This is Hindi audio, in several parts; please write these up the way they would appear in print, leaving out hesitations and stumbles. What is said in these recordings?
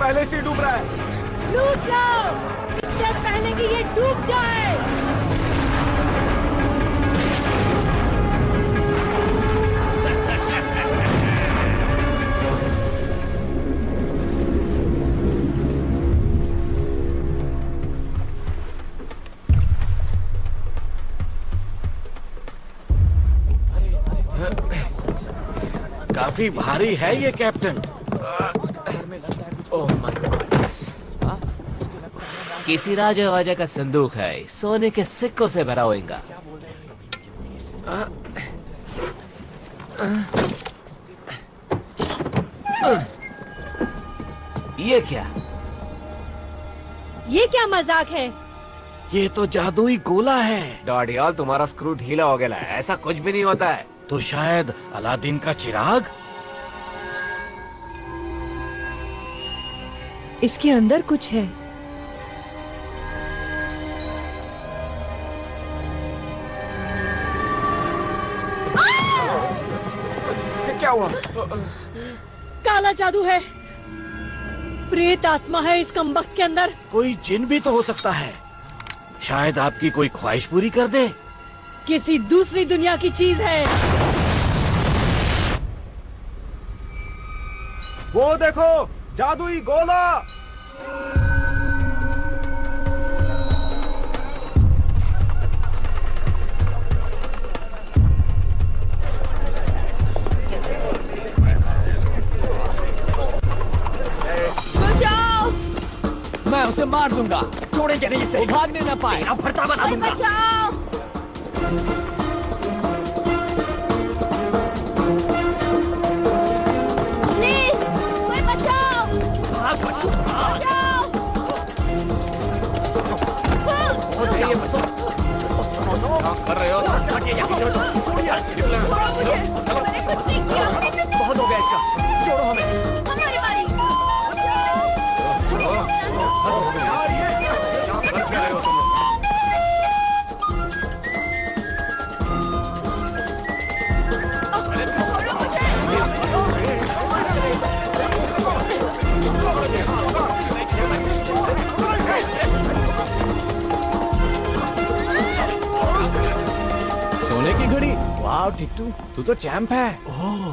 पहले से डूब रहा है। लूट लो इससे पहले कि ये डूब जाए। काफी भारी है ये कैप्टन। Oh my goodness. किसी राजा वाजा का संदूक है, सोने के सिक्कों से भरा होगा। ये क्या? ये क्या मजाक है? ये तो जादुई गोला है। डॉडियल, तुम्हारा स्क्रू ढीला हो गया है। ऐसा कुछ भी नहीं होता है। तो शायद अलादीन का चिराग। इसके अंदर कुछ है। क्या हुआ? काला जादू है। प्रेत आत्मा है इस कमबख्त के अंदर। कोई जिन भी तो हो सकता है। शायद आपकी कोई ख्वाहिश पूरी कर दे। किसी दूसरी दुनिया की चीज है। वो देखो, जादुई गोला। बचाओ! मैं उसे मार दूंगा। छोड़ेंगे नहीं इसे। भागने न पाए। अब भरता बना दूंगा। बचाओ! प्लीज, कोई बचाओ! भाग बच्चों, भाग। बचाओ! ये बसो। कर रहे हो? हटिए यहाँ से, हटो। छोड़िए। मैंने कुछ नहीं किया। बहुत हो गया इसका। छोड़ो हमें। हमारी बारी। सोने की घड़ी। वाह टिट्टू, तू तो चैंप है। ओह।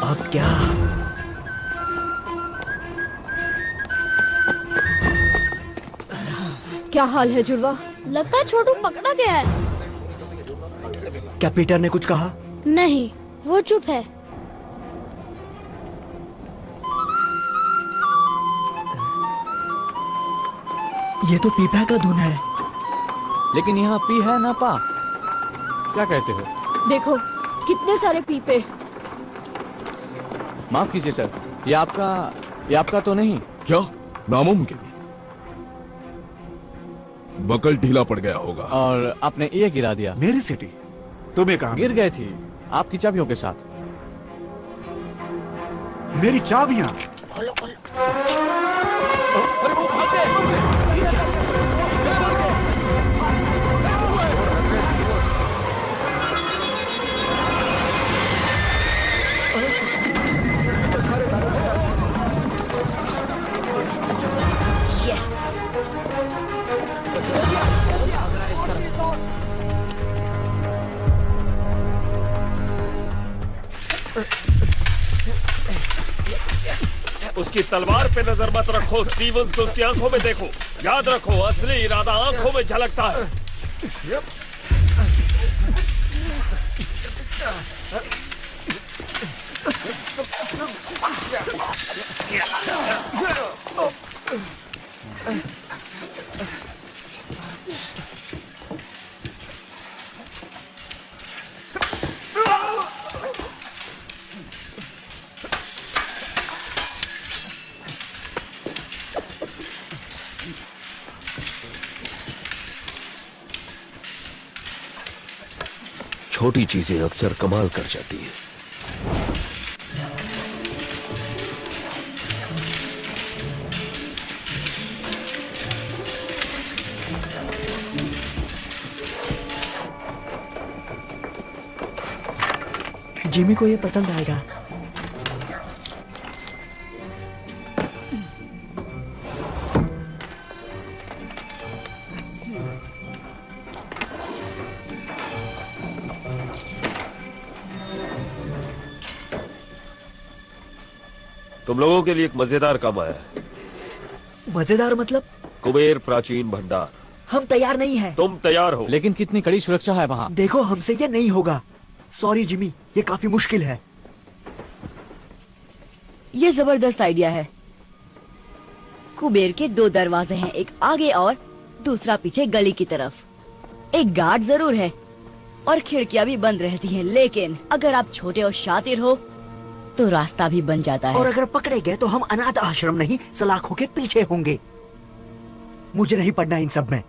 अब क्या? क्या हाल है जुड़वा? लगता है छोटू पकड़ा गया है। क्या पीटर ने कुछ कहा? नहीं, वो चुप है। ये तो पीपा का धुन है। लेकिन यहाँ पी है ना पा। क्या कहते हो? देखो कितने सारे पीपे। माफ कीजिए सर, ये आपका तो नहीं? क्या? नामुमकिन। बकल ढीला पड़ गया होगा। और आपने ये गिरा दिया। मेरी सिटी तुम्हें कहा? गिर गई थी आपकी चाबियों के साथ। मेरी चाबियां। उसकी तलवार पे नजर मत रखो स्टीवंस को उसकी आंखों में देखो। याद रखो असली इरादा आंखों में झलकता है। छोटी चीजें अक्सर कमाल कर जाती है। जिमी को ये पसंद आएगा। तुम लोगों के लिए एक मजेदार काम आया है। मजेदार मतलब? कुबेर प्राचीन भंडार। हम तैयार नहीं हैं। तुम तैयार हो? लेकिन कितनी कड़ी सुरक्षा है वहाँ। देखो, हमसे ये नहीं होगा। सॉरी जिमी, ये काफी मुश्किल है। ये जबरदस्त आइडिया है। कुबेर के 2 दरवाजे हैं, एक आगे और दूसरा पीछे गली की तरफ। एक गार्ड जरूर है और खिड़कियां भी बंद रहती हैं, लेकिन अगर आप छोटे और शातिर हो तो रास्ता भी बन जाता है। और अगर पकड़े गए तो हम अनाथ आश्रम नहीं, सलाखों के पीछे होंगे। मुझे नहीं पढ़ना इन सब में।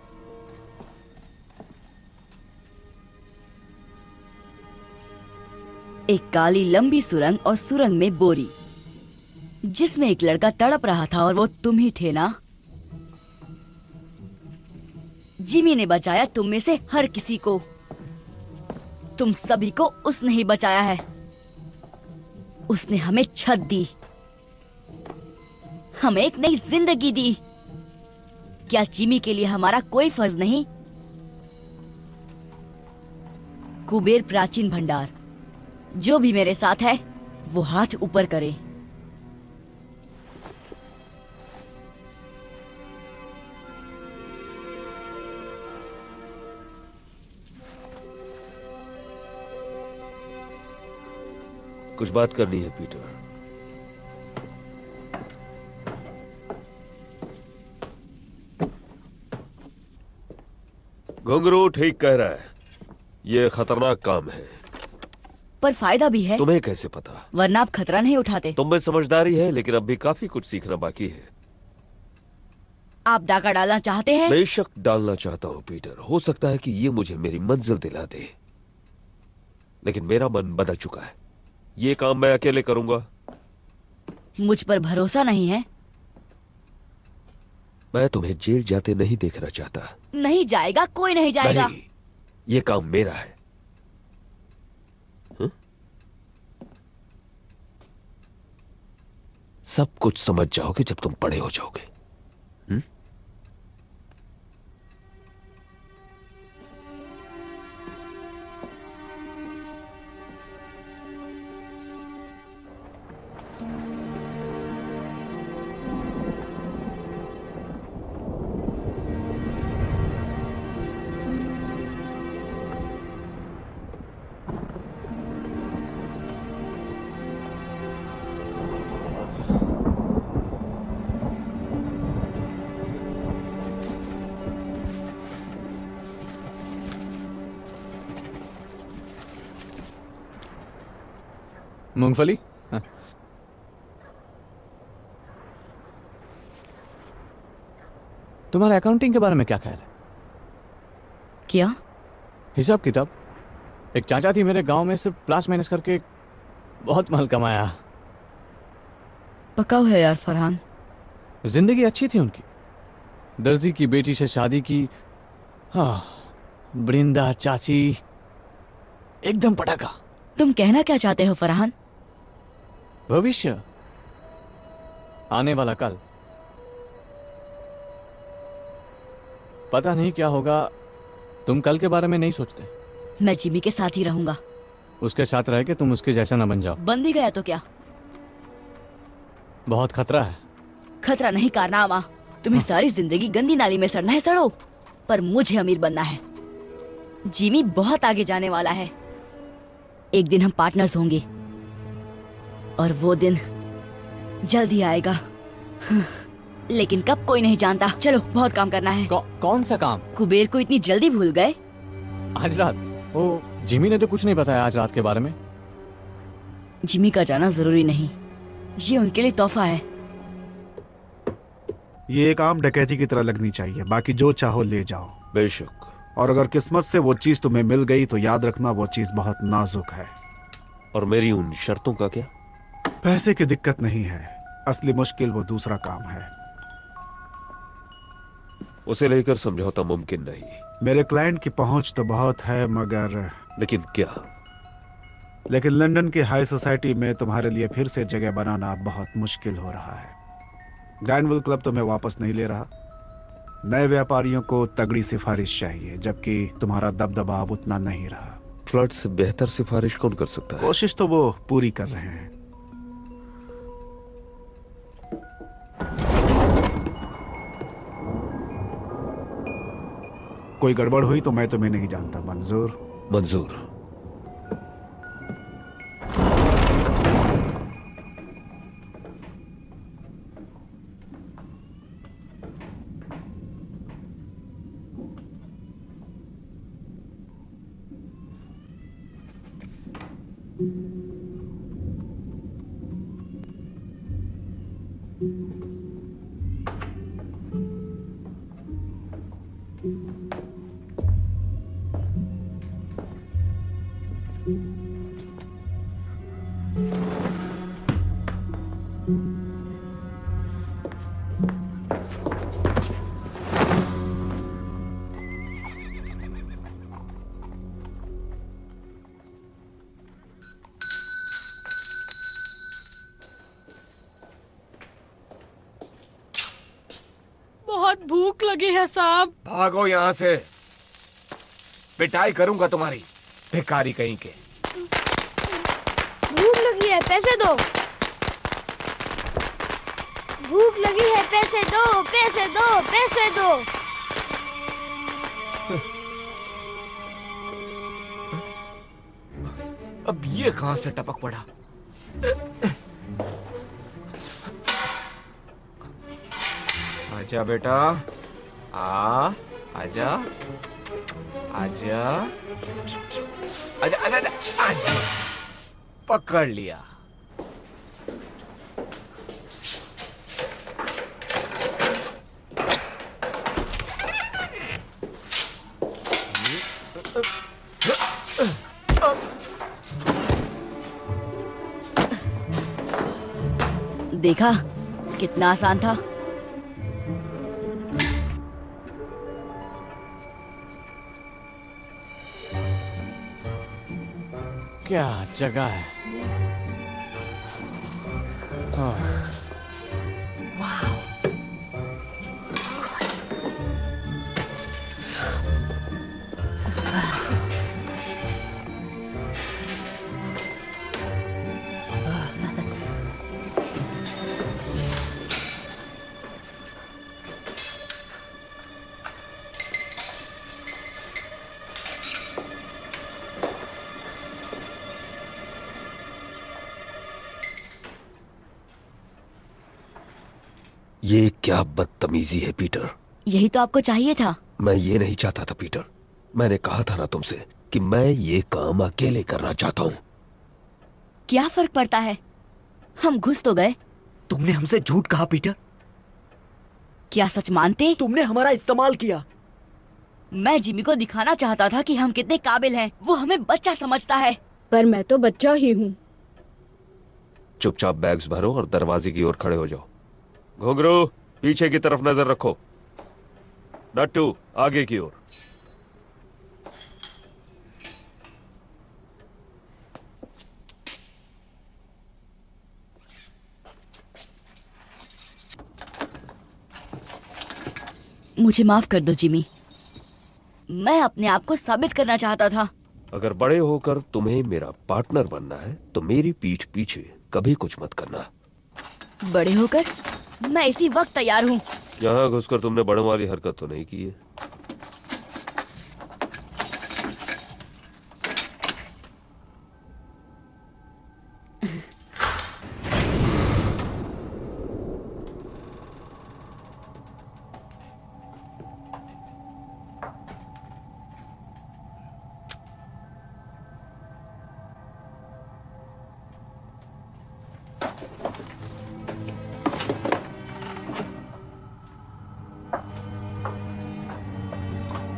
एक काली लंबी सुरंग और सुरंग में बोरी, जिसमें एक लड़का तड़प रहा था और वो तुम ही थे ना? जिमी ने बचाया तुम में से हर किसी को। तुम सभी को उसने ही बचाया है। उसने हमें छत दी, हमें एक नई जिंदगी दी। क्या जिमी के लिए हमारा कोई फर्ज नहीं? कुबेर प्राचीन भंडार, जो भी मेरे साथ है वो हाथ ऊपर करे। कुछ बात करनी है पीटर। घुंघरू ठीक कह रहा है, ये खतरनाक काम है। पर फायदा भी है। तुम्हें कैसे पता? वरना आप खतरा नहीं उठाते। तुम में समझदारी है, लेकिन अब भी काफी कुछ सीखना बाकी है। आप डाका डालना चाहते हैं? बेशक डालना चाहता हूँ पीटर। हो सकता है कि ये मुझे मेरी मंजिल दिला दे, लेकिन मेरा मन बदल चुका है। ये काम मैं अकेले करूंगा। मुझ पर भरोसा नहीं है? मैं तुम्हें जेल जाते नहीं देखना चाहता। नहीं जाएगा, कोई नहीं जाएगा। नहीं, ये काम मेरा है। सब कुछ समझ जाओगे जब तुम बड़े हो जाओगे। मूंगफली? हाँ। तुम्हारा अकाउंटिंग के बारे में क्या ख्याल है? क्या हिसाब किताब? एक चाचा थी मेरे गांव में, सिर्फ प्लस माइनस करके बहुत माल कमाया। पकाओ है यार फरहान। जिंदगी अच्छी थी उनकी। दर्जी की बेटी से शादी की। हाँ, बृंदा चाची, एकदम पटाखा। तुम कहना क्या चाहते हो फरहान? भविष्य, आने वाला कल। पता नहीं क्या होगा। तुम कल के बारे में नहीं सोचते? मैं जिमी के साथ ही रहूंगा। उसके साथ रह के तुम उसके जैसा ना बन जाओ। बन भी गया तो क्या? बहुत खतरा है। खतरा नहीं कारनामा। तुम्हें सारी जिंदगी गंदी नाली में सड़ना है, सड़ो, पर मुझे अमीर बनना है। जिमी बहुत आगे जाने वाला है। एक दिन हम पार्टनर्स होंगे और वो दिन जल्द ही आएगा। लेकिन कब कोई नहीं जानता। चलो, बहुत काम करना है। कौन सा काम? कुबेर को इतनी जल्दी भूल गए? आज रात? ओ, जिमी ने तो कुछ नहीं बताया आज रात के बारे में। जिमी का जाना जरूरी नहीं, ये उनके लिए तोहफा है। ये एक आम डकैती की तरह लगनी चाहिए। बाकी जो चाहो ले जाओ। बेशक। और अगर किस्मत से वो चीज तुम्हें मिल गई तो याद रखना वो चीज बहुत नाजुक है। और मेरी उन शर्तों का क्या? पैसे की दिक्कत नहीं है, असली मुश्किल वो दूसरा काम है। उसे लेकर समझौता मुमकिन नहीं। मेरे क्लाइंट की पहुंच तो बहुत है, मगर लेकिन क्या? लेकिन लंदन की हाई सोसाइटी में तुम्हारे लिए फिर से जगह बनाना बहुत मुश्किल हो रहा है। ग्रैंडविल क्लब तुम्हें वापस नहीं ले रहा। नए व्यापारियों को तगड़ी सिफारिश चाहिए, जबकि तुम्हारा दबदबा अब उतना नहीं रहा। फ्लड से बेहतर सिफारिश कौन कर सकता है? कोशिश तो वो पूरी कर रहे हैं। कोई गड़बड़ हुई तो मैं तुम्हें नहीं जानता। मंजूर? मंजूर। बहुत भूख लगी है साहब। भागो यहाँ से, पिटाई करूंगा तुम्हारी, भिखारी कहीं के। भूख लगी है, पैसे दो। भूख लगी है, पैसे दो, पैसे दो, पैसे दो। अब ये कहां से टपक पड़ा? आजा बेटा, आजा, आजा, आजा, आजा, आजा, आजा। पकड़ लिया। देखा कितना आसान था। क्या जगह है। हाँ। ये क्या बदतमीजी है पीटर। यही तो आपको चाहिए था। मैं ये नहीं चाहता था पीटर। मैंने कहा था ना तुमसे कि मैं ये काम अकेले करना चाहता हूँ। क्या फर्क पड़ता है, हम घुस तो गए। तुमने हमसे झूठ कहा पीटर। क्या सच मानते? तुमने हमारा इस्तेमाल किया। मैं जिमी को दिखाना चाहता था कि हम कितने काबिल हैं। वो हमें बच्चा समझता है। पर मैं तो बच्चा ही हूँ। चुपचाप बैग्स भरो और दरवाजे की ओर खड़े हो जाओ। घुंघरू, पीछे की तरफ नजर रखो। नट्टू, आगे की ओर। मुझे माफ कर दो जिमी। मैं अपने आप को साबित करना चाहता था। अगर बड़े होकर तुम्हें मेरा पार्टनर बनना है तो मेरी पीठ पीछे कभी कुछ मत करना। बड़े होकर मैं इसी वक्त तैयार हूँ। यहाँ घुसकर तुमने बड़ों वाली हरकत तो नहीं की है?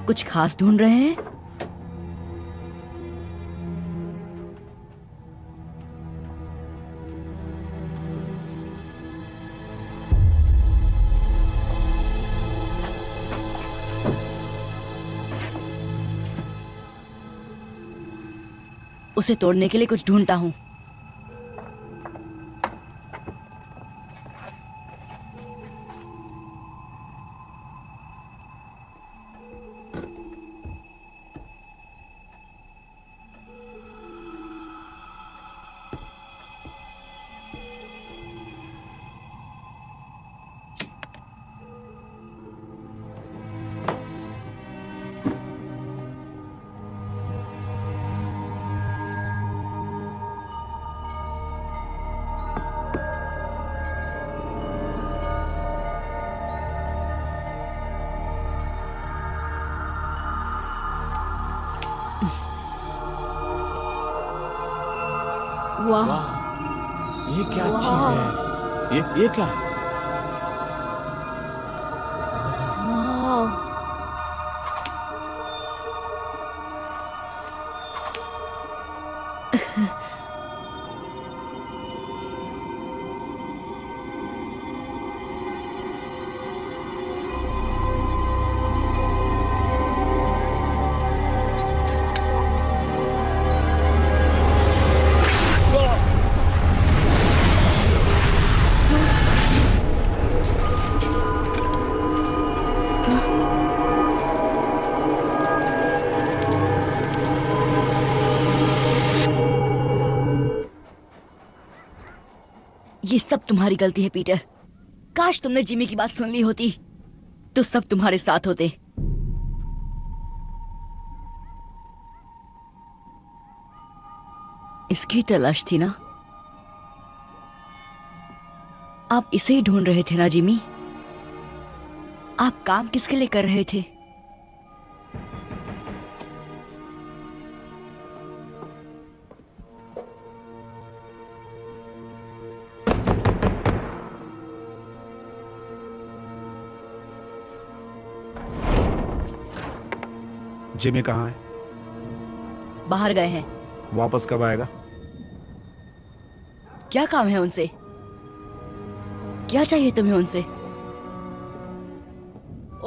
कुछ खास ढूंढ रहे हैं? उसे तोड़ने के लिए कुछ ढूंढता हूँ। वाह, ये क्या चीज है? ये क्या है? वाह, ये सब तुम्हारी गलती है पीटर। काश तुमने जिमी की बात सुन ली होती तो सब तुम्हारे साथ होते। इसकी तलाश थी ना? आप इसे ही ढूंढ रहे थे ना जिमी? आप काम किसके लिए कर रहे थे? जिमी कहाँ है? बाहर गए हैं। वापस कब आएगा? क्या काम है उनसे? क्या चाहिए तुम्हें उनसे?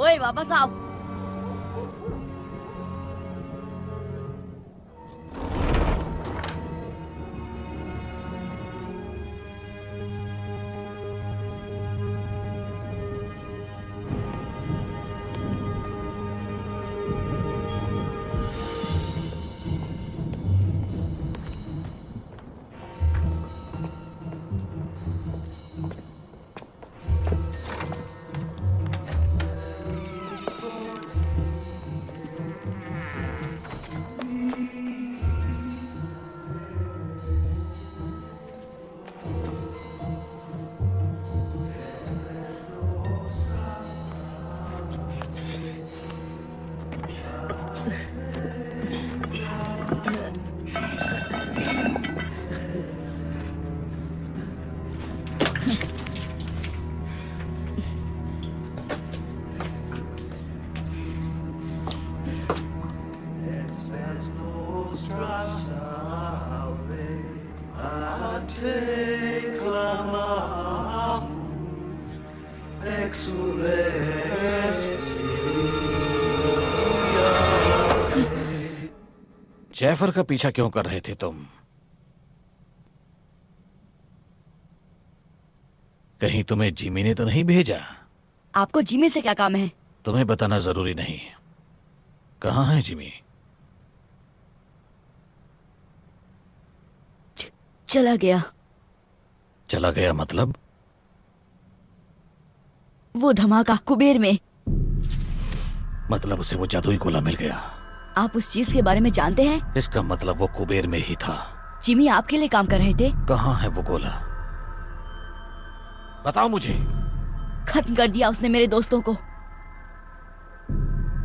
ओए वापस आओ। जैफर का पीछा क्यों कर रहे थे तुम? कहीं तुम्हें जिमी ने तो नहीं भेजा? आपको जिमी से क्या काम है? तुम्हें बताना जरूरी नहीं। कहाँ है जिमी? चला गया। चला गया मतलब? वो धमाका कुबेर में। मतलब उसे वो जादुई गोला मिल गया। आप उस चीज के बारे में जानते हैं? इसका मतलब वो कुबेर में ही था। जिमी आपके लिए काम कर रहे थे। कहाँ है वो गोला? बताओ मुझे। खत्म कर दिया उसने मेरे दोस्तों को।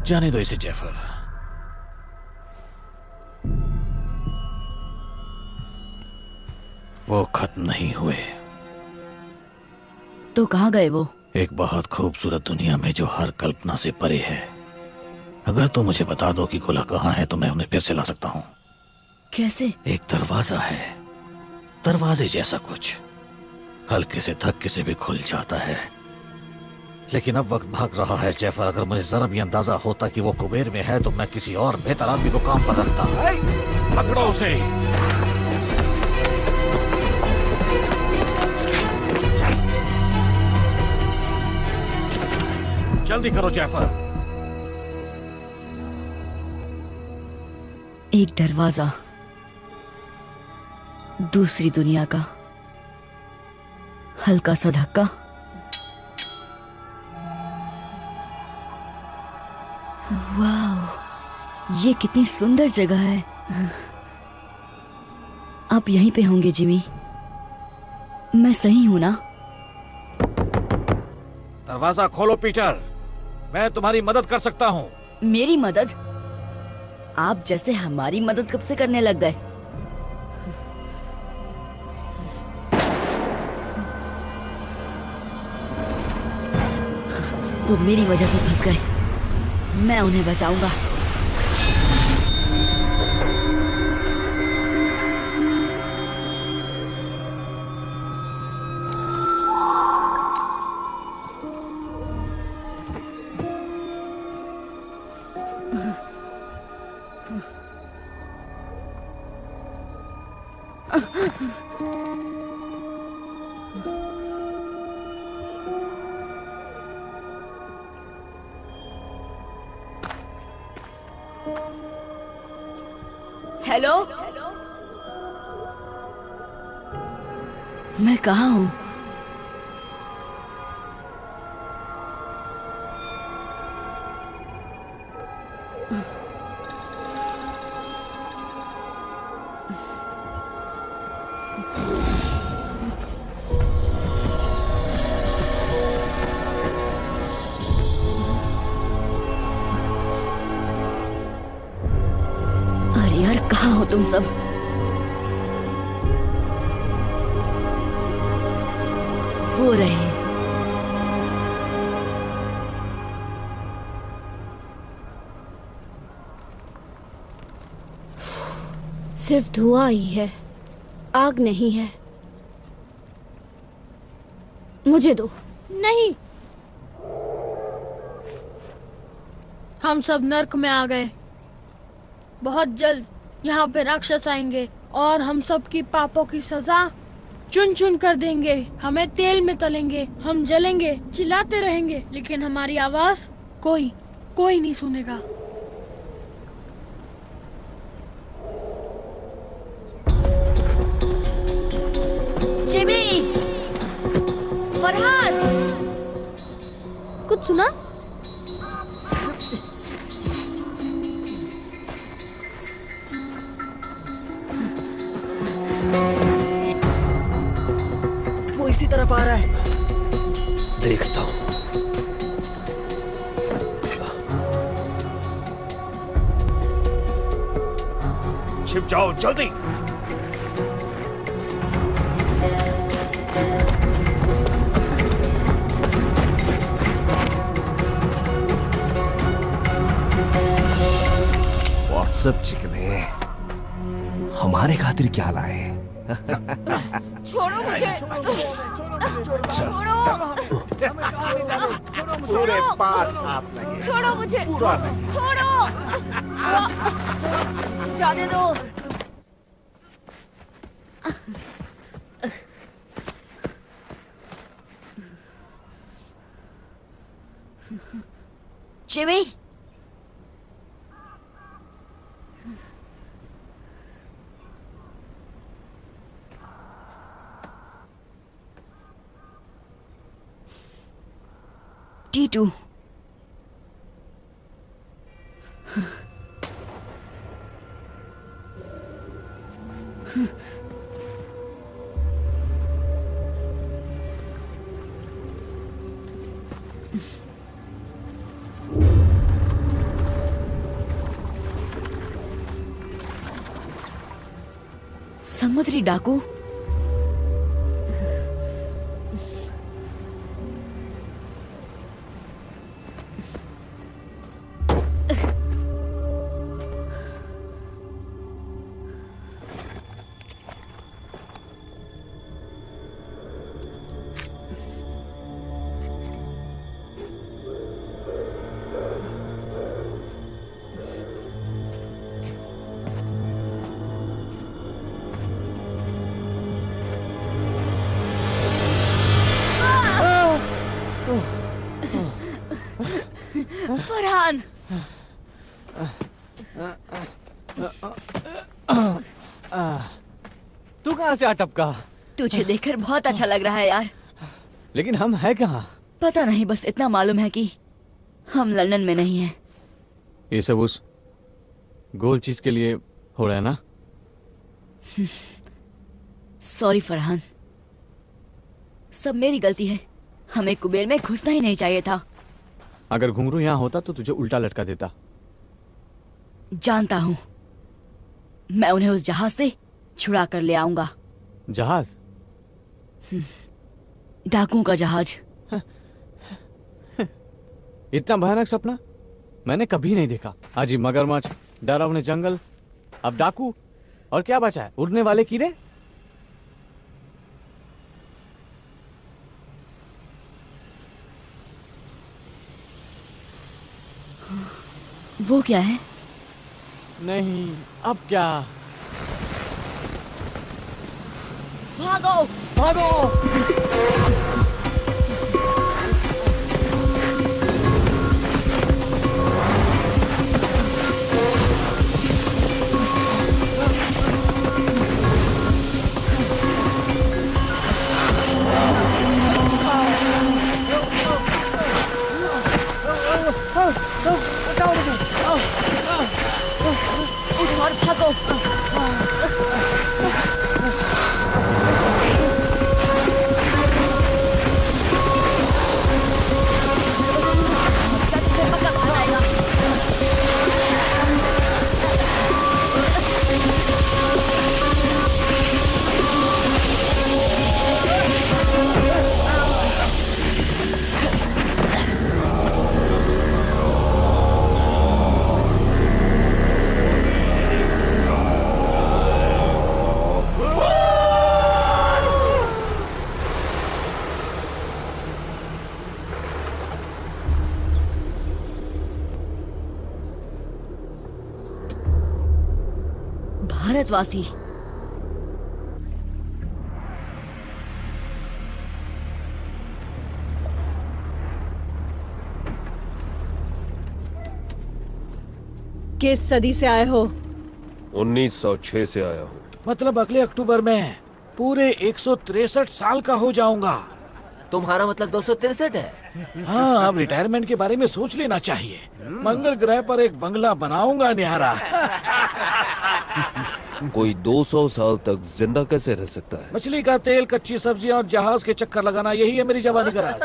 जाने दो इसे जैफर। वो खत्म नहीं हुए। तो कहाँ गए वो? एक बहुत खूबसूरत दुनिया में जो हर कल्पना से परे है। अगर तुम मुझे बता दो कि गोला कहाँ है तो मैं उन्हें फिर से ला सकता हूँ। कैसे? एक दरवाजा है, दरवाजे जैसा कुछ, हल्के से धक्के से भी खुल जाता है। लेकिन अब वक्त भाग रहा है जैफर। अगर मुझे जरा भी अंदाजा होता कि वो कुबेर में है तो मैं किसी और बेहतर आदमी को काम पर रखता। पकड़ो उसे। जल्दी करो जैफर। एक दरवाजा दूसरी दुनिया का, हल्का सा धक्का, वाह, ये कितनी सुंदर जगह है। आप यहीं पे होंगे जिमी? मैं सही हूं ना? दरवाजा खोलो पीटर, मैं तुम्हारी मदद कर सकता हूँ। मेरी मदद? आप जैसे हमारी मदद कब से करने लग गए? वो मेरी वजह से फंस गए, मैं उन्हें बचाऊंगा। हेलो, मैं कहाँ हूँ? अरे यार, कहाँ हो तुम सब? वो रहे। सिर्फ धुआं ही है, आग नहीं है। मुझे दो। नहीं, हम सब नर्क में आ गए। बहुत जल्द यहाँ पे राक्षस आएंगे और हम सब की पापों की सजा चुन चुन कर देंगे। हमें तेल में तलेंगे, हम जलेंगे, चिल्लाते रहेंगे, लेकिन हमारी आवाज कोई नहीं सुनेगा। जिमी, फरहाद, कुछ सुना? वो इसी तरफ आ रहा है। देखता हूँ। छिप जाओ जल्दी। व्हाट्सएप चिकने, हमारे खातिर क्या लाए? छोड़ो मुझे। छोड़ो। पूरे 5 हाथ लगे। छोड़ो मुझे। पूरा नहीं। छोड़ो। जाने दो। Jimmy, T2। समुद्री डाकू? तू कहाँ से आ टपका? तुझे देखकर बहुत अच्छा लग रहा है यार। लेकिन हम है कहाँ? पता नहीं, बस इतना मालूम है कि हम लंदन में नहीं हैं। ये सब उस गोल चीज के लिए हो रहा है ना? सॉरी फरहान, सब मेरी गलती है। हमें कुबेर में घुसना ही नहीं चाहिए था। अगर घुंघरू यहाँ होता तो तुझे उल्टा लटका देता। जानता हूं, मैं उन्हें उस जहाज से छुड़ा कर ले आऊंगा। जहाज? डाकुओं का जहाज। इतना भयानक सपना मैंने कभी नहीं देखा। अजीब मगरमच्छ, डरावने जंगल, अब डाकू, और क्या बचा है? उड़ने वाले कीड़े। वो क्या है? नहीं, अब क्या? भागो! भागो! उठ और भागो! भारतवासी। किस सदी से आए हो? 1906 से आया हूँ। मतलब अगले अक्टूबर में पूरे 163 साल का हो जाऊंगा। तुम्हारा मतलब 263 है? हाँ, अब रिटायरमेंट के बारे में सोच लेना चाहिए। मंगल ग्रह पर एक बंगला बनाऊंगा न्यारा। कोई 200 साल तक जिंदा कैसे रह सकता है? मछली का तेल, कच्ची सब्जियां और जहाज के चक्कर लगाना, यही है मेरी जवानी का राज।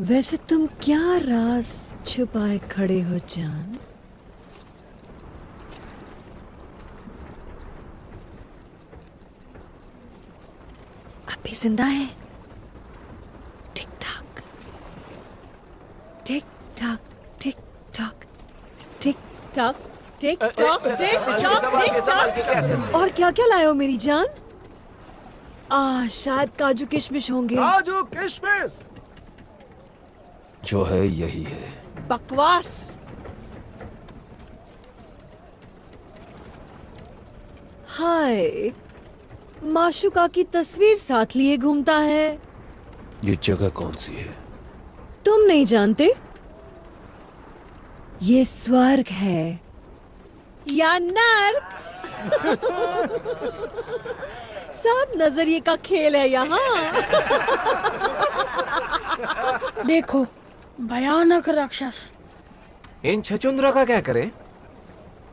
वैसे तुम क्या राज छुपाए खड़े हो जान? अभी जिंदा है? Tick tock, tick tock, tick tock, tick tock, tick tock, tick tock, tick tock. और क्या क्या लाए हो मेरी जान? शायद काजू किशमिश होंगे। काजू किशमिश जो है यही है। बकवास। हाय, माशुका की तस्वीर साथ लिए घूमता है। ये जगह कौन सी है? तुम नहीं जानते? ये स्वर्ग है या नर्क। सब नजरिए का खेल है यहाँ। देखो, भयानक राक्षस। इन छचुंद्रों का क्या करें?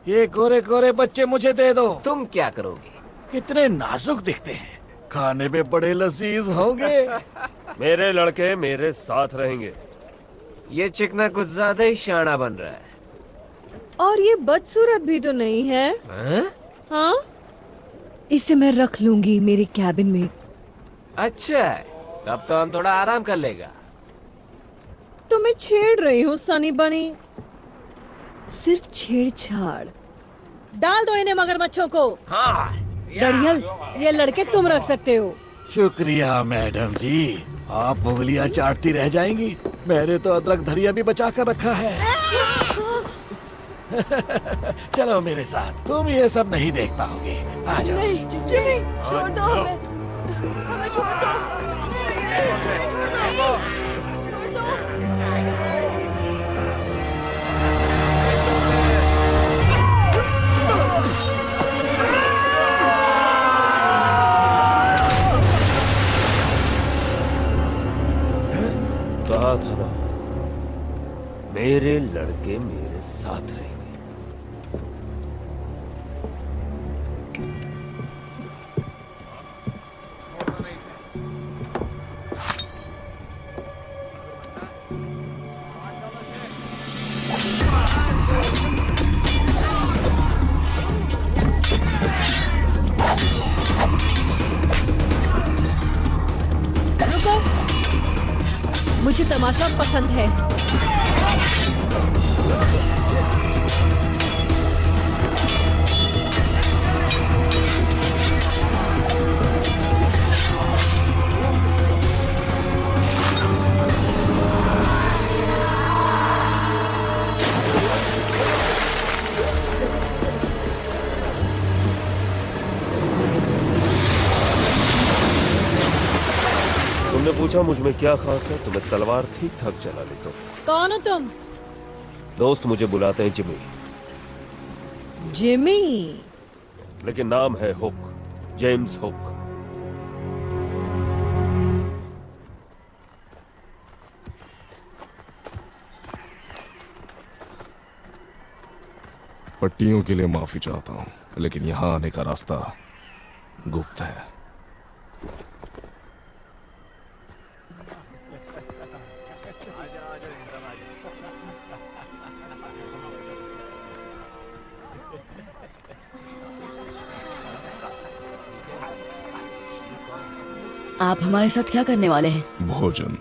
ये गोरे गोरे बच्चे मुझे दे दो। तुम क्या करोगे? कितने नाजुक दिखते हैं, खाने में बड़े लजीज होंगे। मेरे लड़के मेरे साथ रहेंगे। ये चिकना कुछ ज्यादा ही शाना बन रहा है। और ये बदसूरत भी तो नहीं है। हाँ, इसे मैं रख लूंगी मेरे कैबिन में। अच्छा, तब तो हम थोड़ा आराम कर लेगा। तो मैं छेड़ रही हूँ सनी बनी, सिर्फ छेड़छाड़। डाल दो इन्हें मगरमच्छों को। हाँ। दड़ियल, ये लड़के तुम रख सकते हो। शुक्रिया मैडम जी, आप उंगलियां चाटती रह जाएंगी। मैंने तो अदरक धरिया भी बचा कर रखा है। चलो मेरे साथ, तुम ये सब नहीं देख पाओगे। आ जाओ। नहीं, जिमी, छोड़ दो हमें छोड़ दो। छोड़ दो। लड़के मेरे साथ रहेंगे। रुको, मुझे तमाशा पसंद है। तुमने पूछा मुझ में क्या खास है, तो मैं तलवार ठीक ठाक चला लेता हूँ। कौन हो तुम? दोस्त मुझे बुलाते हैं जिमी, जिमी। लेकिन नाम है हुक, जेम्स हुक। पट्टियों के लिए माफी चाहता हूँ, लेकिन यहाँ आने का रास्ता गुप्त है। आप हमारे साथ क्या करने वाले हैं? भोजन।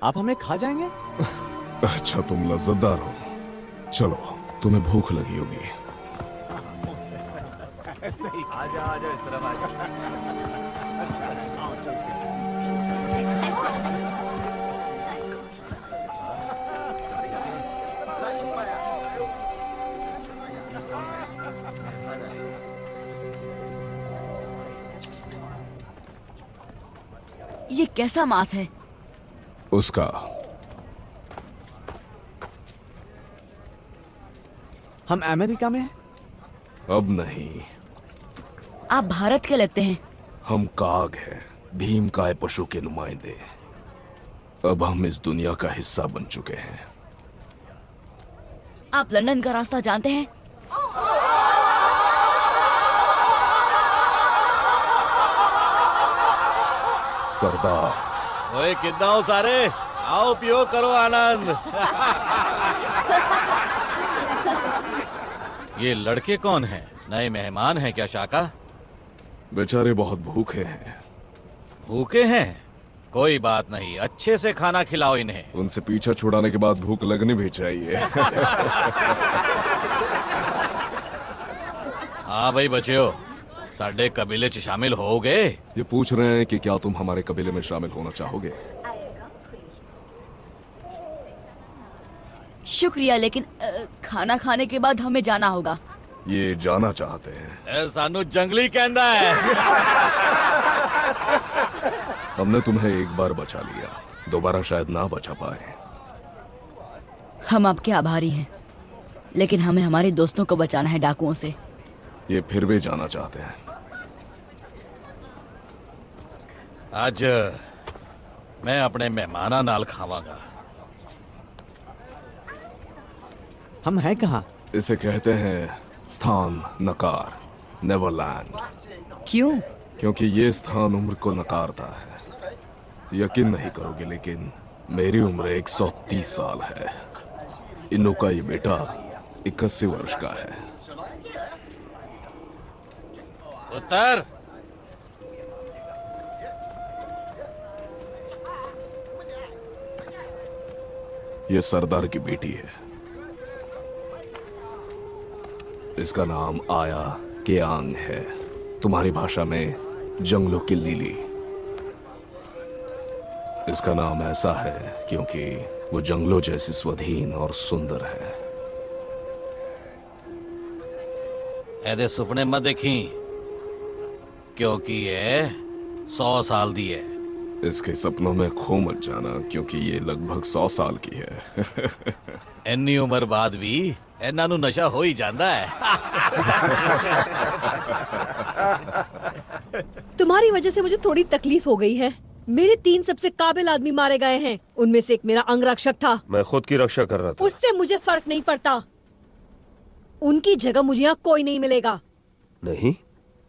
आप हमें खा जाएंगे? अच्छा, तुम लज्जतदार हो। चलो, तुम्हें भूख लगी होगी। सही। आजा आजा, इस तरफ आजा। अच्छा, आओ चलते हैं। ये कैसा मांस है? उसका। हम अमेरिका में हैं? अब नहीं। आप भारत के लगते हैं। हम काग हैं, भीमकाय पशु के नुमाइंदे। अब हम इस दुनिया का हिस्सा बन चुके हैं। आप लंदन का रास्ता जानते हैं? सरदार। ओए, कितना हो सारे? आओ पियो, करो आनंद। ये लड़के कौन हैं? नए मेहमान हैं क्या शाका? बेचारे बहुत भूखे हैं। भूखे हैं? कोई बात नहीं, अच्छे से खाना खिलाओ इन्हें। उनसे पीछा छुड़ाने के बाद भूख लगनी भी चाहिए। हाँ भाई बच्चों, साडे कबीले च शामिल हो गए? ये पूछ रहे हैं कि क्या तुम हमारे कबीले में शामिल होना चाहोगे? शुक्रिया, लेकिन खाना खाने के बाद हमें जाना होगा। ये जाना चाहते हैं। सानू जंगली कहंदा है। हमने तुम्हें एक बार बचा लिया, दोबारा शायद ना बचा पाए। हम आपके आभारी हैं, लेकिन हमें हमारे दोस्तों को बचाना है डाकुओं से। ये फिर भी जाना चाहते हैं। आज मैं अपने मेहमाना नाल खावांगा। हम हैं कहाँ? इसे कहते हैं स्थान नकार, नेवरलैंड। क्यों? क्योंकि ये स्थान उम्र को नकारता है। यकीन नहीं करोगे, लेकिन मेरी उम्र 130 साल है। इन्नू का ये बेटा 81 वर्ष का है। उत्तर। ये सरदार की बेटी है। इसका नाम आया केआंग है, तुम्हारी भाषा में जंगलों की लिली। इसका नाम ऐसा है क्योंकि वो जंगलों जैसी स्वाधीन और सुंदर है। ऐदे सुपने मत देखी, क्योंकि ये 100 साल दी है। इसके सपनों में खो मत जाना, क्योंकि ये लगभग 100 साल की है। इन्नी उम्र बाद भी इन्हां नूं नशा हो ही जाता है। तुम्हारी वजह से मुझे थोड़ी तकलीफ हो गई है। मेरे 3 सबसे काबिल आदमी मारे गए हैं। उनमें से एक मेरा अंगरक्षक था। मैं खुद की रक्षा कर रहा था। उससे मुझे फर्क नहीं पड़ता। उनकी जगह मुझे यहाँ कोई नहीं मिलेगा। नहीं,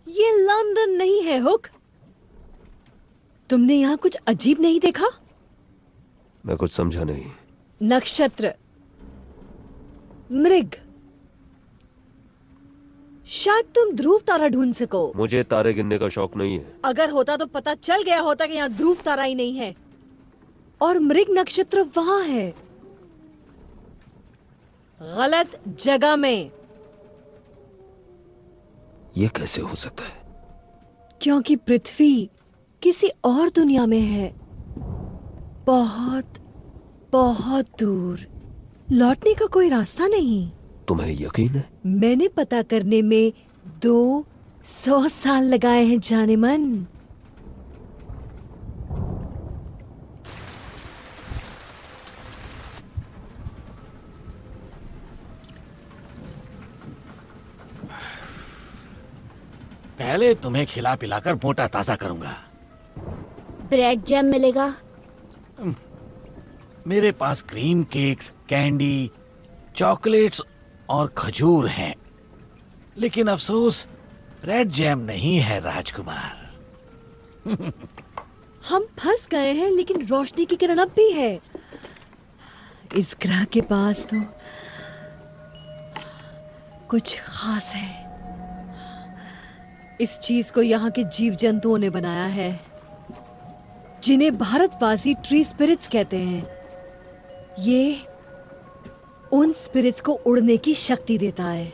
ये लंदन नहीं है हुक। तुमने यहाँ कुछ अजीब नहीं देखा? मैं कुछ समझा नहीं। नक्षत्र, मृग, शायद तुम ध्रुव तारा ढूंढ सको। मुझे तारे गिनने का शौक नहीं है। अगर होता तो पता चल गया होता कि यहाँ ध्रुव तारा ही नहीं है। और मृग नक्षत्र वहां है, गलत जगह में। ये कैसे हो सकता है? क्योंकि पृथ्वी किसी और दुनिया में है, बहुत बहुत दूर। लौटने का कोई रास्ता नहीं। तुम्हें यकीन है? मैंने पता करने में 200 साल लगाए हैं जाने मन। पहले तुम्हें खिला पिलाकर मोटा ताजा करूंगा। ब्रेड जैम मिलेगा? मेरे पास क्रीम केक्स, कैंडी, चॉकलेट्स और खजूर हैं, लेकिन अफसोस रेड जैम नहीं है राजकुमार। हम फंस गए हैं, लेकिन रोशनी की किरण अब भी है। इस ग्रह के पास तो कुछ खास है। इस चीज को यहाँ के जीव जंतुओं ने बनाया है, जिन्हें भारतवासी ट्री स्पिरिट्स कहते हैं। ये उन स्पिरिट्स को उड़ने की शक्ति देता है।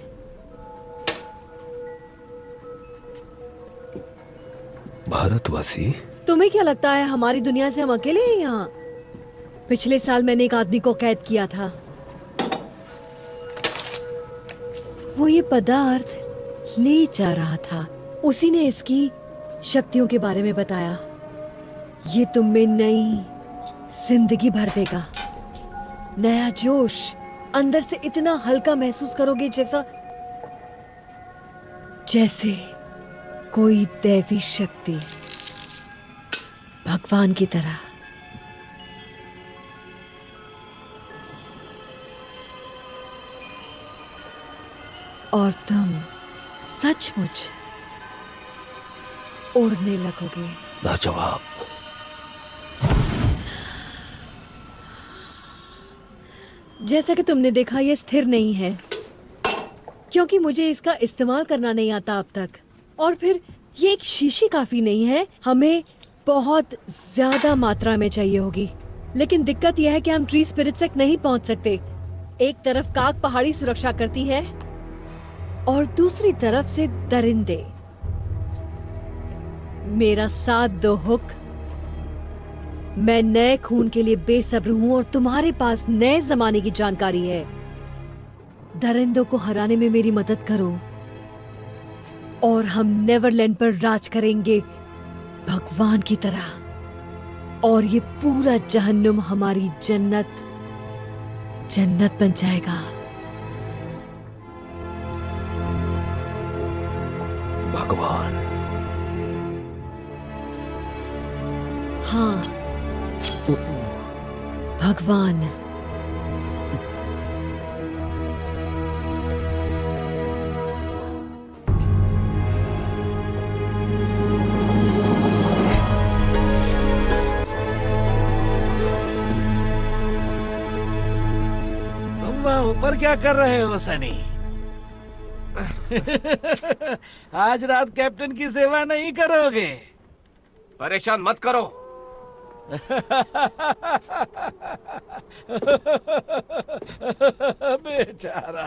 भारतवासी? तुम्हें क्या लगता है हमारी दुनिया से हम अकेले हैं यहाँ? पिछले साल मैंने एक आदमी को कैद किया था। वो ये पदार्थ ले जा रहा था। उसी ने इसकी शक्तियों के बारे में बताया। ये तुम में नई जिंदगी भर देगा, नया जोश। अंदर से इतना हल्का महसूस करोगे जैसे कोई दैवी शक्ति, भगवान की तरह। और तुम सचमुच उड़ने लगोगे। लाजवाब। जैसा कि तुमने देखा, यह स्थिर नहीं है, क्योंकि मुझे इसका इस्तेमाल करना नहीं आता अब तक। और फिर ये एक शीशी काफी नहीं है, हमें बहुत ज्यादा मात्रा में चाहिए होगी। लेकिन दिक्कत यह है कि हम ट्री स्पिरिट्स तक नहीं पहुंच सकते। एक तरफ काग पहाड़ी सुरक्षा करती है और दूसरी तरफ से दरिंदे। मेरा साथ दो हुक। मैं नए खून के लिए बेसब्र हूं और तुम्हारे पास नए जमाने की जानकारी है। दरिंदों को हराने में मेरी मदद करो और हम नेवरलैंड पर राज करेंगे भगवान की तरह। और ये पूरा जहन्नुम हमारी जन्नत बन जाएगा। भगवान? हाँ, भगवान। तुम वहाँ ऊपर क्या कर रहे हो सनी? आज रात कैप्टन की सेवा नहीं करोगे? परेशान मत करो। बेचारा।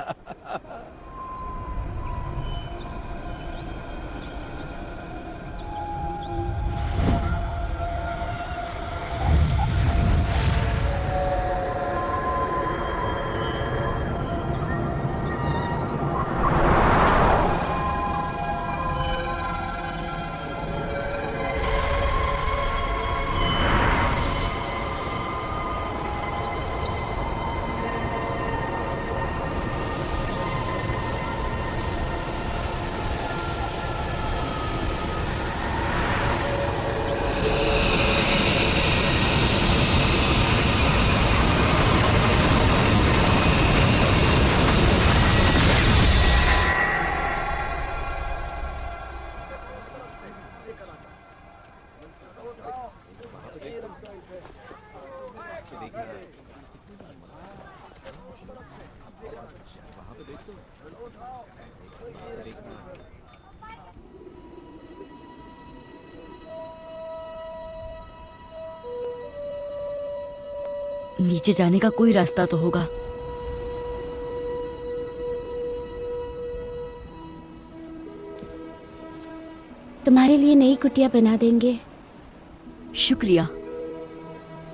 नीचे जाने का कोई रास्ता तो होगा। तुम्हारे लिए नई कुटिया बना देंगे। शुक्रिया।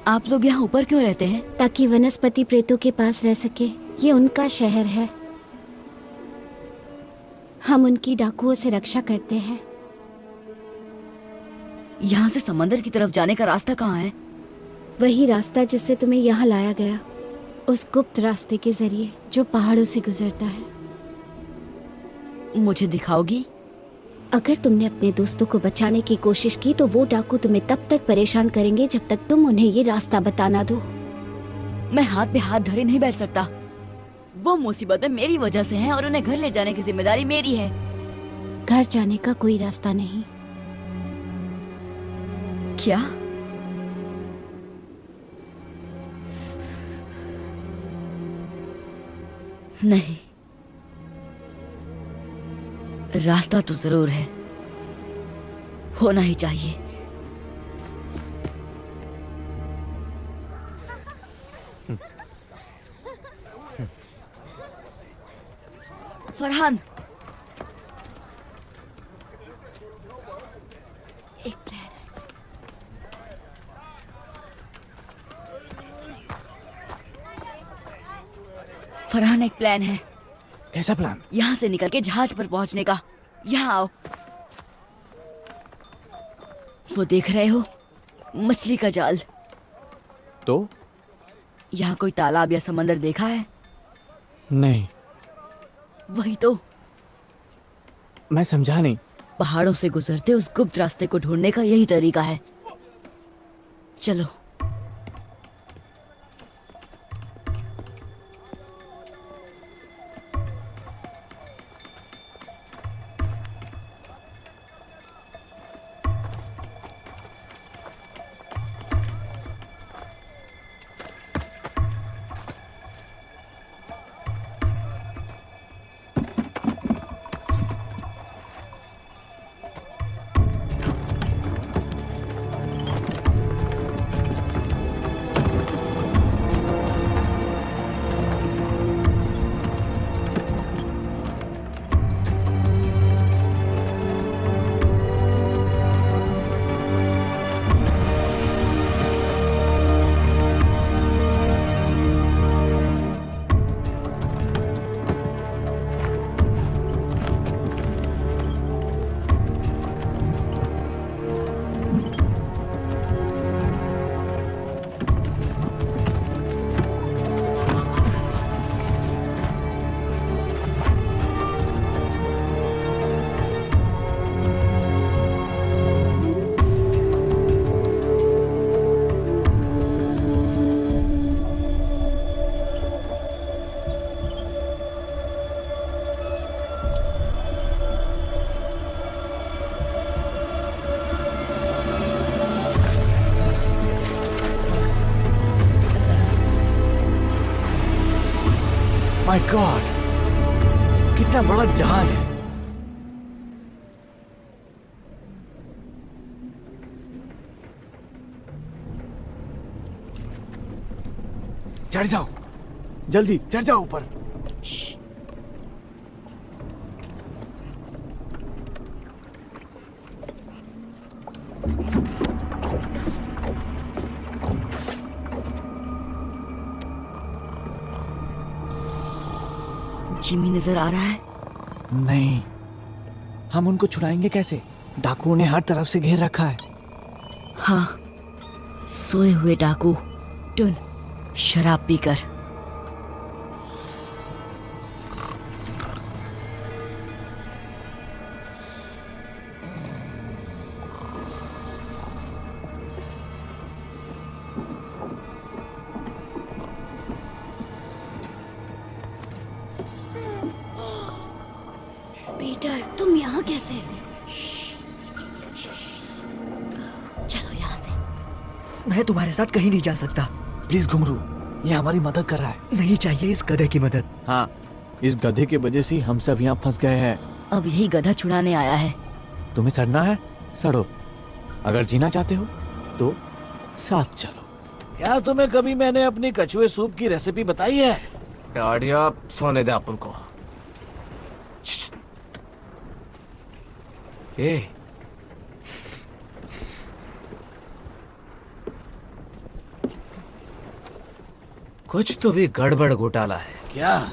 आप लोग यहाँ ऊपर क्यों रहते हैं? ताकि वनस्पति प्रेतों के पास रह सके। ये उनका शहर है। हम उनकी डाकुओं से रक्षा करते हैं। यहाँ से समंदर की तरफ जाने का रास्ता कहाँ है? वही रास्ता जिससे तुम्हें यहाँ लाया गया, उस गुप्त रास्ते के जरिए जो पहाड़ों से गुजरता है। मुझे दिखाओगी? अगर तुमने अपने दोस्तों को बचाने की कोशिश की तो वो डाकू तुम्हें तब तक परेशान करेंगे जब तक तुम उन्हें ये रास्ता बताना दो। मैं हाथ पे हाथ धरे नहीं बैठ सकता। वो मुसीबतें मेरी वजह से हैं और उन्हें घर ले जाने की जिम्मेदारी मेरी है। घर जाने का कोई रास्ता नहीं। क्या? नहीं, रास्ता तो जरूर है, होना ही चाहिए। फरहान, एक प्लान है। फरहान, एक प्लान है। कैसा प्लान? यहाँ से निकल के जहाज पर पहुंचने का। यहाँ आओ। वो देख रहे हो, मछली का जाल। तो यहाँ कोई तालाब या समंदर देखा है? नहीं। वही तो। मैं समझा नहीं। पहाड़ों से गुजरते उस गुप्त रास्ते को ढूंढने का यही तरीका है। चलो। माय गॉड, कितना बड़ा जहाज है। चढ़ जाओ, जल्दी चढ़ जाओ ऊपर। जिमी नजर आ रहा है? नहीं, हम उनको छुड़ाएंगे कैसे? डाकुओं ने हर तरफ से घेर रखा है। हाँ, सोए हुए डाकू टुन शराब पीकर। पीटर, तुम यहाँ कैसे? चलो यहाँ से। मैं तुम्हारे साथ कहीं नहीं जा सकता। प्लीज घुंघरू, ये हमारी मदद कर रहा है। नहीं चाहिए इस गधे की मदद। हाँ, इस गधे की वजह से हम सब यहाँ फंस गए हैं। अब यही गधा छुड़ाने आया है। तुम्हें सड़ना है, सड़ो। अगर जीना चाहते हो तो साथ चलो। क्या तुम्हें कभी मैंने अपनी कछुए सूप की रेसिपी बताई है? डाडिया सोने दे अपन को। ए कुछ तो भी गड़बड़ घोटाला है। क्या?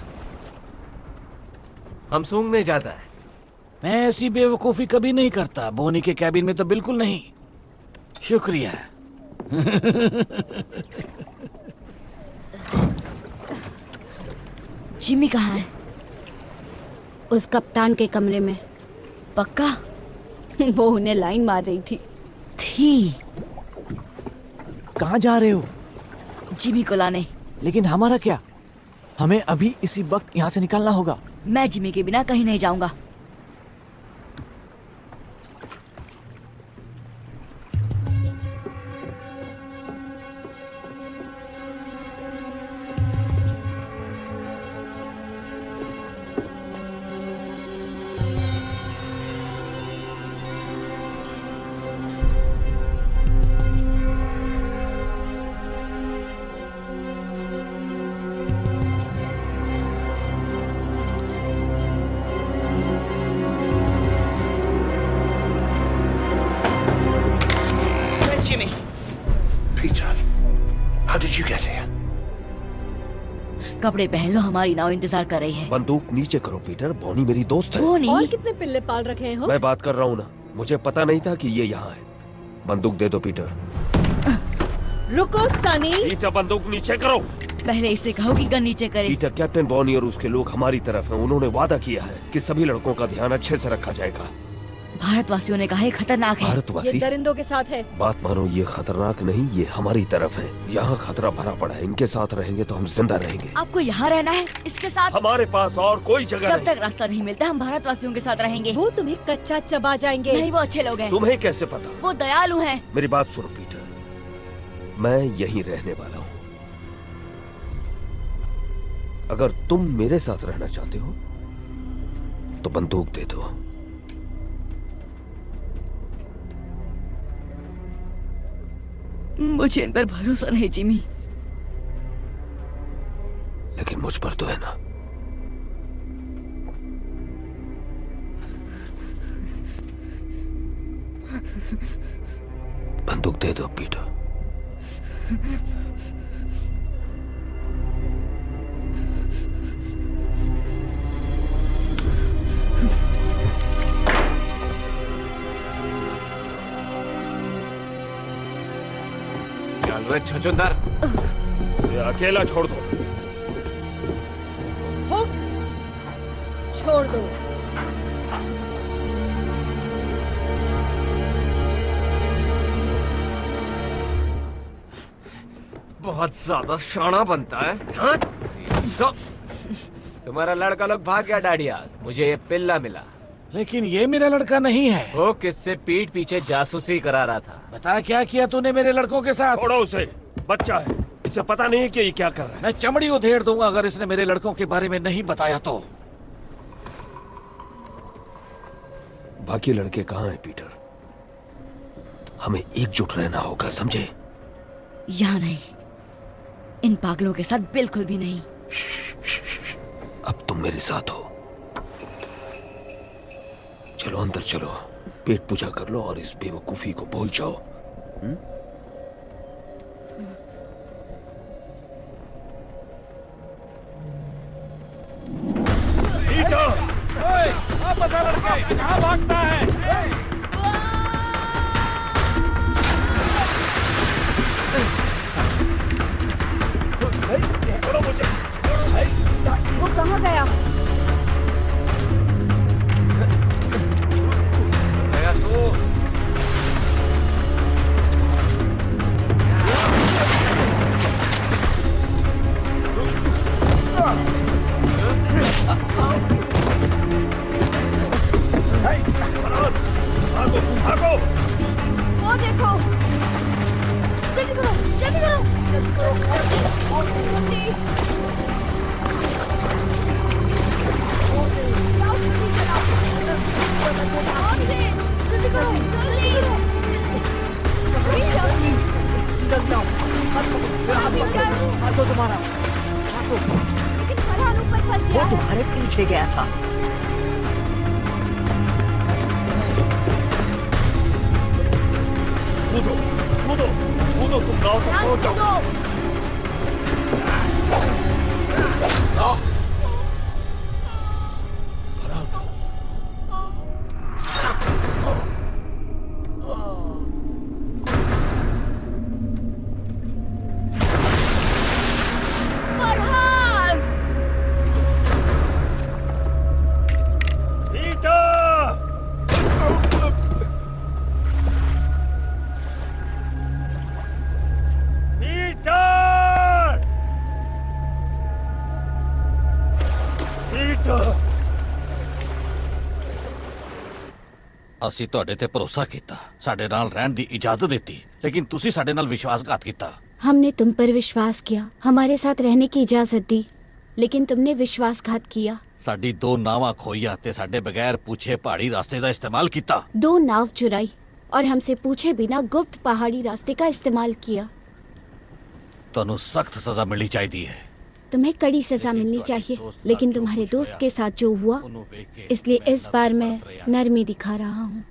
हम सूंघने जाता है। मैं ऐसी बेवकूफी कभी नहीं करता। बोनी के कैबिन में तो बिल्कुल नहीं। शुक्रिया। जिमी कहाँ है? उस कप्तान के कमरे में। पक्का? वो उन्हें लाइन मार रही थी। कहाँ जा रहे हो? जिमी को लाने। लेकिन हमारा क्या? हमें अभी इसी वक्त यहाँ से निकलना होगा। मैं जिमी के बिना कहीं नहीं जाऊंगा। कपड़े पहन लो, हमारी नाव इंतजार कर रही है। बंदूक नीचे करो पीटर, बॉनी मेरी दोस्त है। बॉनी? और कितने पिल्ले पाल रखे हो? मैं बात कर रहा हूँ ना, मुझे पता नहीं था कि ये यहाँ है। बंदूक दे दो पीटर। रुको सनी। पीटर बंदूक नीचे करो। पहले इसे कहो कि गन नीचे करे। पीटर, कैप्टन बॉनी और उसके लोग हमारी तरफ हैं। उन्होंने वादा किया है कि सभी लड़कों का ध्यान अच्छे से रखा जाएगा। भारतवासियों ने कहा है खतरनाक है। भारतवासी? ये दरिंदों के साथ है। बात मानो, ये खतरनाक नहीं, ये हमारी तरफ है। यहाँ खतरा भरा पड़ा है। इनके साथ रहेंगे तो हम जिंदा रहेंगे। आपको यहाँ रहना है इसके साथ? हमारे पास और कोई जगह जब नहीं। तक रास्ता नहीं मिलता हम भारतवासियों के साथ रहेंगे। वो तुम्हें कच्चा चबा जाएंगे। नहीं, वो अच्छे लोग हैं। तुम्हें कैसे पता? वो दयालु हैं। मेरी बात सुनो पीटर, मैं यहीं रहने वाला हूँ। अगर तुम मेरे साथ रहना चाहते हो तो बंदूक दे दो। मुझे इन पर भरोसा नहीं जिमी। लेकिन मुझ पर तो है ना। बंदूक दे दो पीटर। चल रे छछूंदर, उसे अकेला छोड़ दो। हुक, छोड़ दो। बहुत ज्यादा शाना बनता है। हाँ? तो, तुम्हारा लड़का लोग भाग गया डाडिया। मुझे ये पिल्ला मिला। लेकिन ये मेरा लड़का नहीं है। वो किससे पीठ पीछे जासूसी करा रहा था। बता क्या किया तूने मेरे लड़कों के साथ? छोड़ो उसे, बच्चा है, इसे पता नहीं है कि ये क्या कर रहा है। मैं चमड़ी उधेड़ दूंगा अगर इसने मेरे लड़कों के बारे में नहीं बताया तो। बाकी लड़के कहाँ हैं पीटर? हमें एकजुट रहना होगा, समझे? यहाँ नहीं, इन पागलों के साथ बिल्कुल भी नहीं। अब तुम मेरे साथ हो। चलो अंदर चलो, पेट पूजा कर लो और इस बेवकूफी को भूल जाओ। वापस आ लड़के, कहाँ भागता है? वो कहाँ गया? गया तो भागो भागो। वो देखो, जल्दी करो, जल्दी करो, जल्दी करो, जल्दी। जल्दी करो, जल्दी। जल्दी आओ। मारा। लेकिन फरहान ऊपर फंस गया वो है। तुम्हारे पीछे गया था। कूदो कूदो कूदो, तुम गांव तक पहुंच जाओ। ਅਸੀਂ ਤੁਹਾਡੇ ਤੇ ਭਰੋਸਾ ਕੀਤਾ, ਸਾਡੇ ਨਾਲ ਰਹਿਣ ਦੀ ਇਜਾਜ਼ਤ ਦਿੱਤੀ, ਲੇਕਿਨ ਤੁਸੀਂ ਸਾਡੇ ਨਾਲ ਵਿਸ਼ਵਾਸਘਾਤ ਕੀਤਾ। हमने तुम पर विश्वास किया, हमारे साथ रहने की इजाजत दी, लेकिन तुमने विश्वासघात किया। ਸਾਡੀ ਦੋ ਨਾਵਾਂ ਖੋਈਆਂ ਤੇ ਸਾਡੇ ਬਗੈਰ ਪੁੱਛੇ ਪਹਾੜੀ रास्ते ਦਾ इस्तेमाल ਕੀਤਾ। 2 नाव चुराई और हमसे पूछे बिना गुप्त पहाड़ी रास्ते का इस्तेमाल किया। ਤੁਹਾਨੂੰ सख्त सजा मिलनी चाहिए है। तुम्हें कड़ी सजा मिलनी चाहिए, लेकिन तुम्हारे दोस्त के साथ जो हुआ, इसलिए इस बार मैं नरमी दिखा रहा हूँ।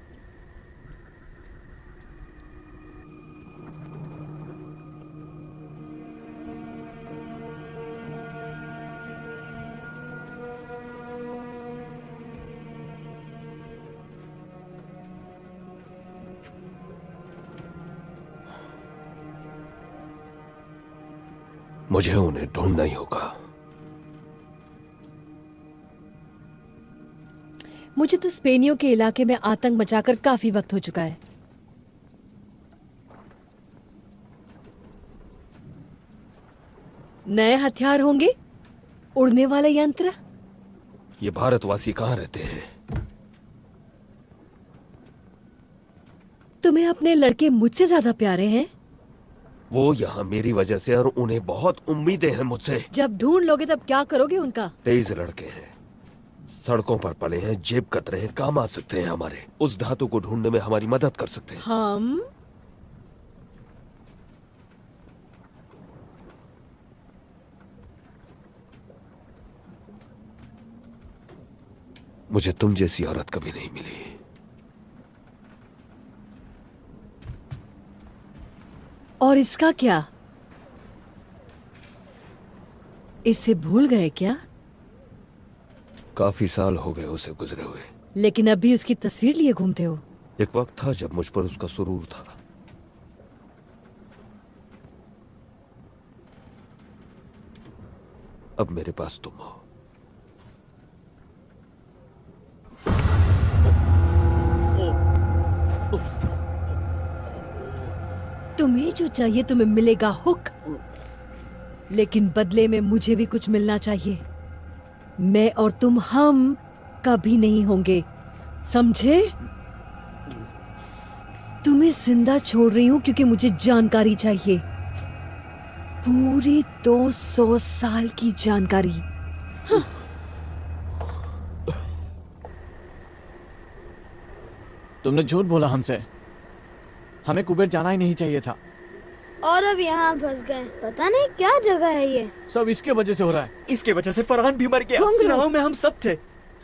मुझे उन्हें ढूंढना ही होगा। मुझे तो स्पेनियों के इलाके में आतंक मचाकर काफी वक्त हो चुका है। नए हथियार होंगे, उड़ने वाले यंत्र। ये भारतवासी कहाँ रहते हैं? तुम्हें अपने लड़के मुझसे ज्यादा प्यारे हैं। वो यहाँ मेरी वजह से, और उन्हें बहुत उम्मीदें हैं मुझसे। जब ढूंढ लोगे तब क्या करोगे उनका? तेज लड़के हैं, सड़कों पर पले हैं, जेब कतरे हैं, काम आ सकते हैं हमारे। उस धातु को ढूंढने में हमारी मदद कर सकते हैं। हम मुझे तुम जैसी औरत कभी नहीं मिली। और इसका क्या? इसे भूल गए क्या? काफी साल हो गए उसे गुजरे हुए, लेकिन अभी उसकी तस्वीर लिए घूमते हो। एक वक्त था जब मुझ पर उसका सुरूर था। अब मेरे पास तुम हो। तुम्हें जो चाहिए तुम्हें मिलेगा हुक, लेकिन बदले में मुझे भी कुछ मिलना चाहिए। मैं और तुम हम कभी नहीं होंगे, समझे? तुम्हें जिंदा छोड़ रही हूं क्योंकि मुझे जानकारी चाहिए, पूरी 200 साल की जानकारी। हाँ। तुमने झूठ बोला हमसे, हमें कुबेर जाना ही नहीं चाहिए था। और अब यहाँ फंस गए, पता नहीं क्या जगह है ये। सब इसके वजह से हो रहा है। इसके वजह से फरहान भी मर गया। नाव में हम सब थे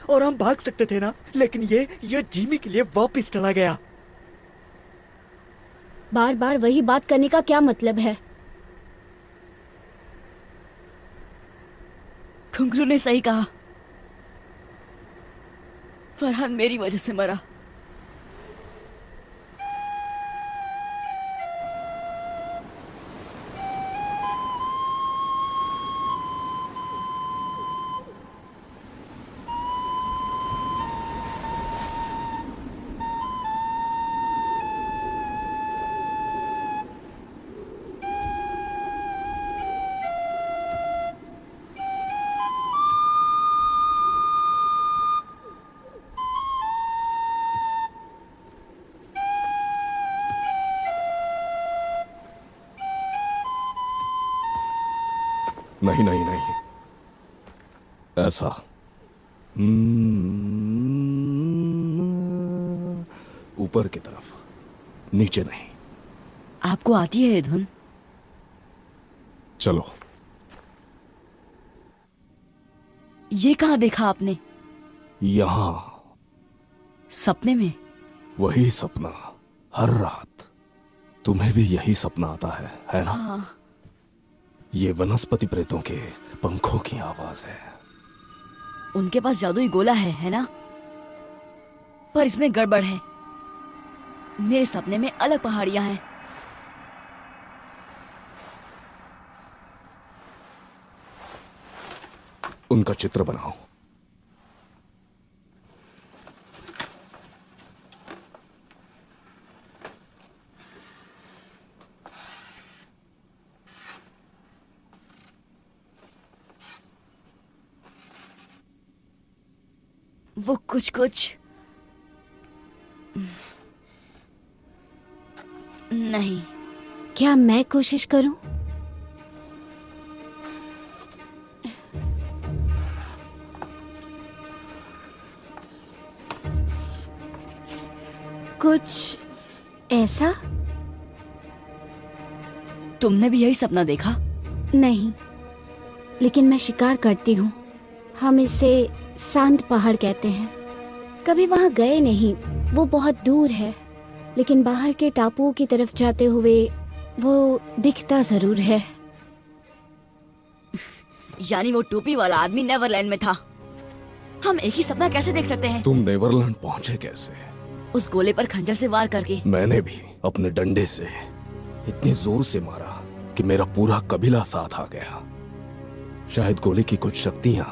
और हम भाग सकते थे ना, लेकिन ये जिमी के लिए वापस चला गया। बार बार वही बात करने का क्या मतलब है? घुंघरू ने सही कहा, फरहान मेरी वजह से मरा। नहीं नहीं नहीं, ऐसा ऊपर की तरफ, नीचे नहीं। आपको आती है ये धुन? चलो ये कहाँ देखा आपने? यहाँ। सपने में? वही सपना हर रात। तुम्हें भी यही सपना आता है ना? हाँ। ये वनस्पति प्रेतों के पंखों की आवाज है। उनके पास जादुई गोला है ना? पर इसमें गड़बड़ है। मेरे सपने में अलग पहाड़ियां हैं। उनका चित्र बनाओ। वो कुछ कुछ नहीं। क्या मैं कोशिश करूं? कुछ ऐसा? तुमने भी यही सपना देखा? नहीं, लेकिन मैं शिकार करती हूँ। हम इसे सांत पहाड़ कहते हैं। कभी वहाँ गए नहीं, वो बहुत दूर है, लेकिन बाहर के टापुओं की तरफ जाते हुए वो दिखता जरूर है। यानी वो टोपी वाला आदमी नेवरलैंड में था। हम एक ही सपना कैसे देख सकते हैं? तुम नेवरलैंड पहुंचे कैसे? उस गोले पर खंजर से वार करके। मैंने भी अपने डंडे से इतनी जोर से मारा कि मेरा पूरा कबीला साथ आ गया। शायद गोले की कुछ शक्तियां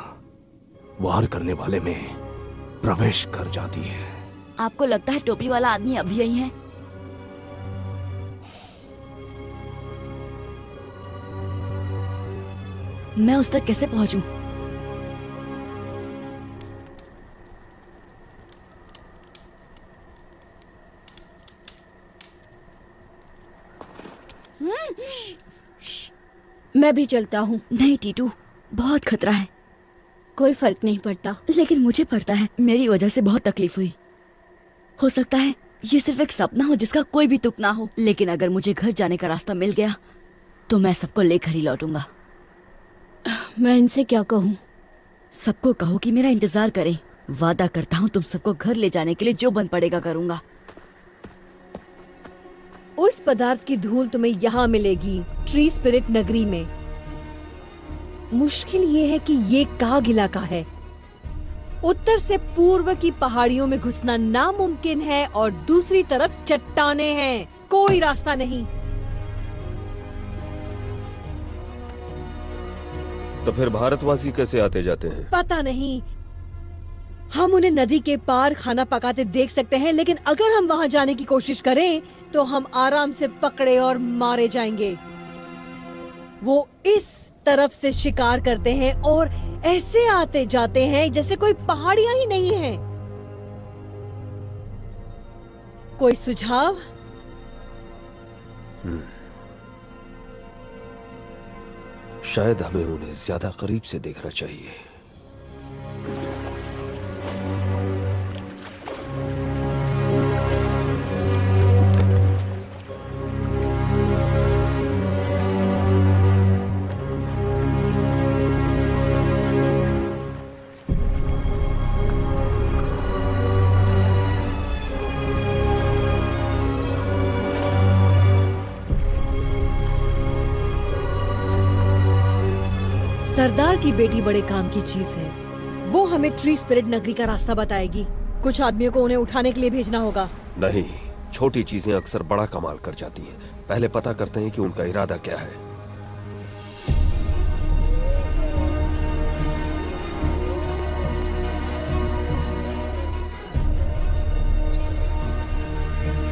वार करने वाले में प्रवेश कर जाती है। आपको लगता है टोपी वाला आदमी अभी यही है? मैं उस तक कैसे पहुंचूं? मैं भी चलता हूँ। नहीं टीटू, बहुत खतरा है। कोई फर्क नहीं पड़ता। लेकिन मुझे पड़ता है। मेरी वजह से बहुत तकलीफ हुई। हो सकता है ये सिर्फ एक सपना हो जिसका कोई भी तुक ना हो, लेकिन अगर मुझे घर जाने का रास्ता मिल गया तो मैं सबको लेकर ही लौटूंगा। मैं इनसे क्या कहूँ? सबको कहो कि मेरा इंतजार करें। वादा करता हूँ तुम सबको घर ले जाने के लिए जो बन पड़ेगा करूंगा। उस पदार्थ की धूल तुम्हें यहाँ मिलेगी, ट्री स्पिरिट नगरी में। मुश्किल ये है कि ये काग इलाका है। उत्तर से पूर्व की पहाड़ियों में घुसना नामुमकिन है और दूसरी तरफ चट्टानें हैं। कोई रास्ता नहीं। तो फिर भारतवासी कैसे आते जाते हैं? पता नहीं। हम उन्हें नदी के पार खाना पकाते देख सकते हैं, लेकिन अगर हम वहां जाने की कोशिश करें तो हम आराम से पकड़े और मारे जाएंगे। वो इस तरफ से शिकार करते हैं और ऐसे आते जाते हैं जैसे कोई पहाड़ियां ही नहीं है। कोई सुझाव? शायद हमें उन्हें ज्यादा करीब से देखना चाहिए। सरदार की बेटी बड़े काम की चीज है। वो हमें ट्री स्पिरिट नगरी का रास्ता बताएगी। कुछ आदमियों को उन्हें उठाने के लिए भेजना होगा। नहीं, छोटी चीजें अक्सर बड़ा कमाल कर जाती हैं। पहले पता करते हैं कि उनका इरादा क्या है।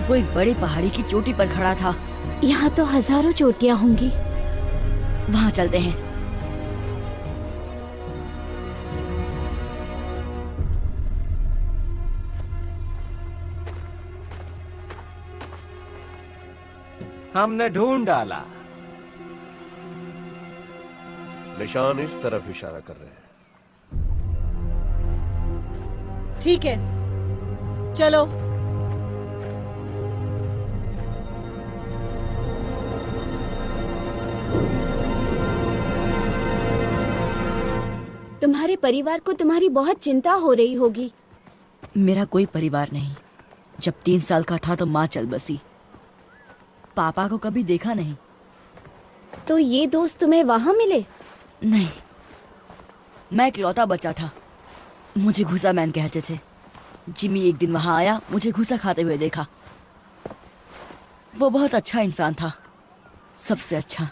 वो एक बड़ी पहाड़ी की चोटी पर खड़ा था। यहाँ तो हजारों चोटियां होंगी। वहां चलते हैं। हमने ढूंढ डाला। निशान इस तरफ इशारा कर रहे हैं। ठीक है, चलो। तुम्हारे परिवार को तुम्हारी बहुत चिंता हो रही होगी। मेरा कोई परिवार नहीं। जब 3 साल का था तो माँ चल बसी। पापा को कभी देखा नहीं। तो ये दोस्त तुम्हें वहां मिले? नहीं, मैं इकलौता बच्चा था। मुझे घुसा मैन कहते थे। जिमी एक दिन वहां आया, मुझे घुसा खाते हुए देखा। वो बहुत अच्छा इंसान था, सबसे अच्छा।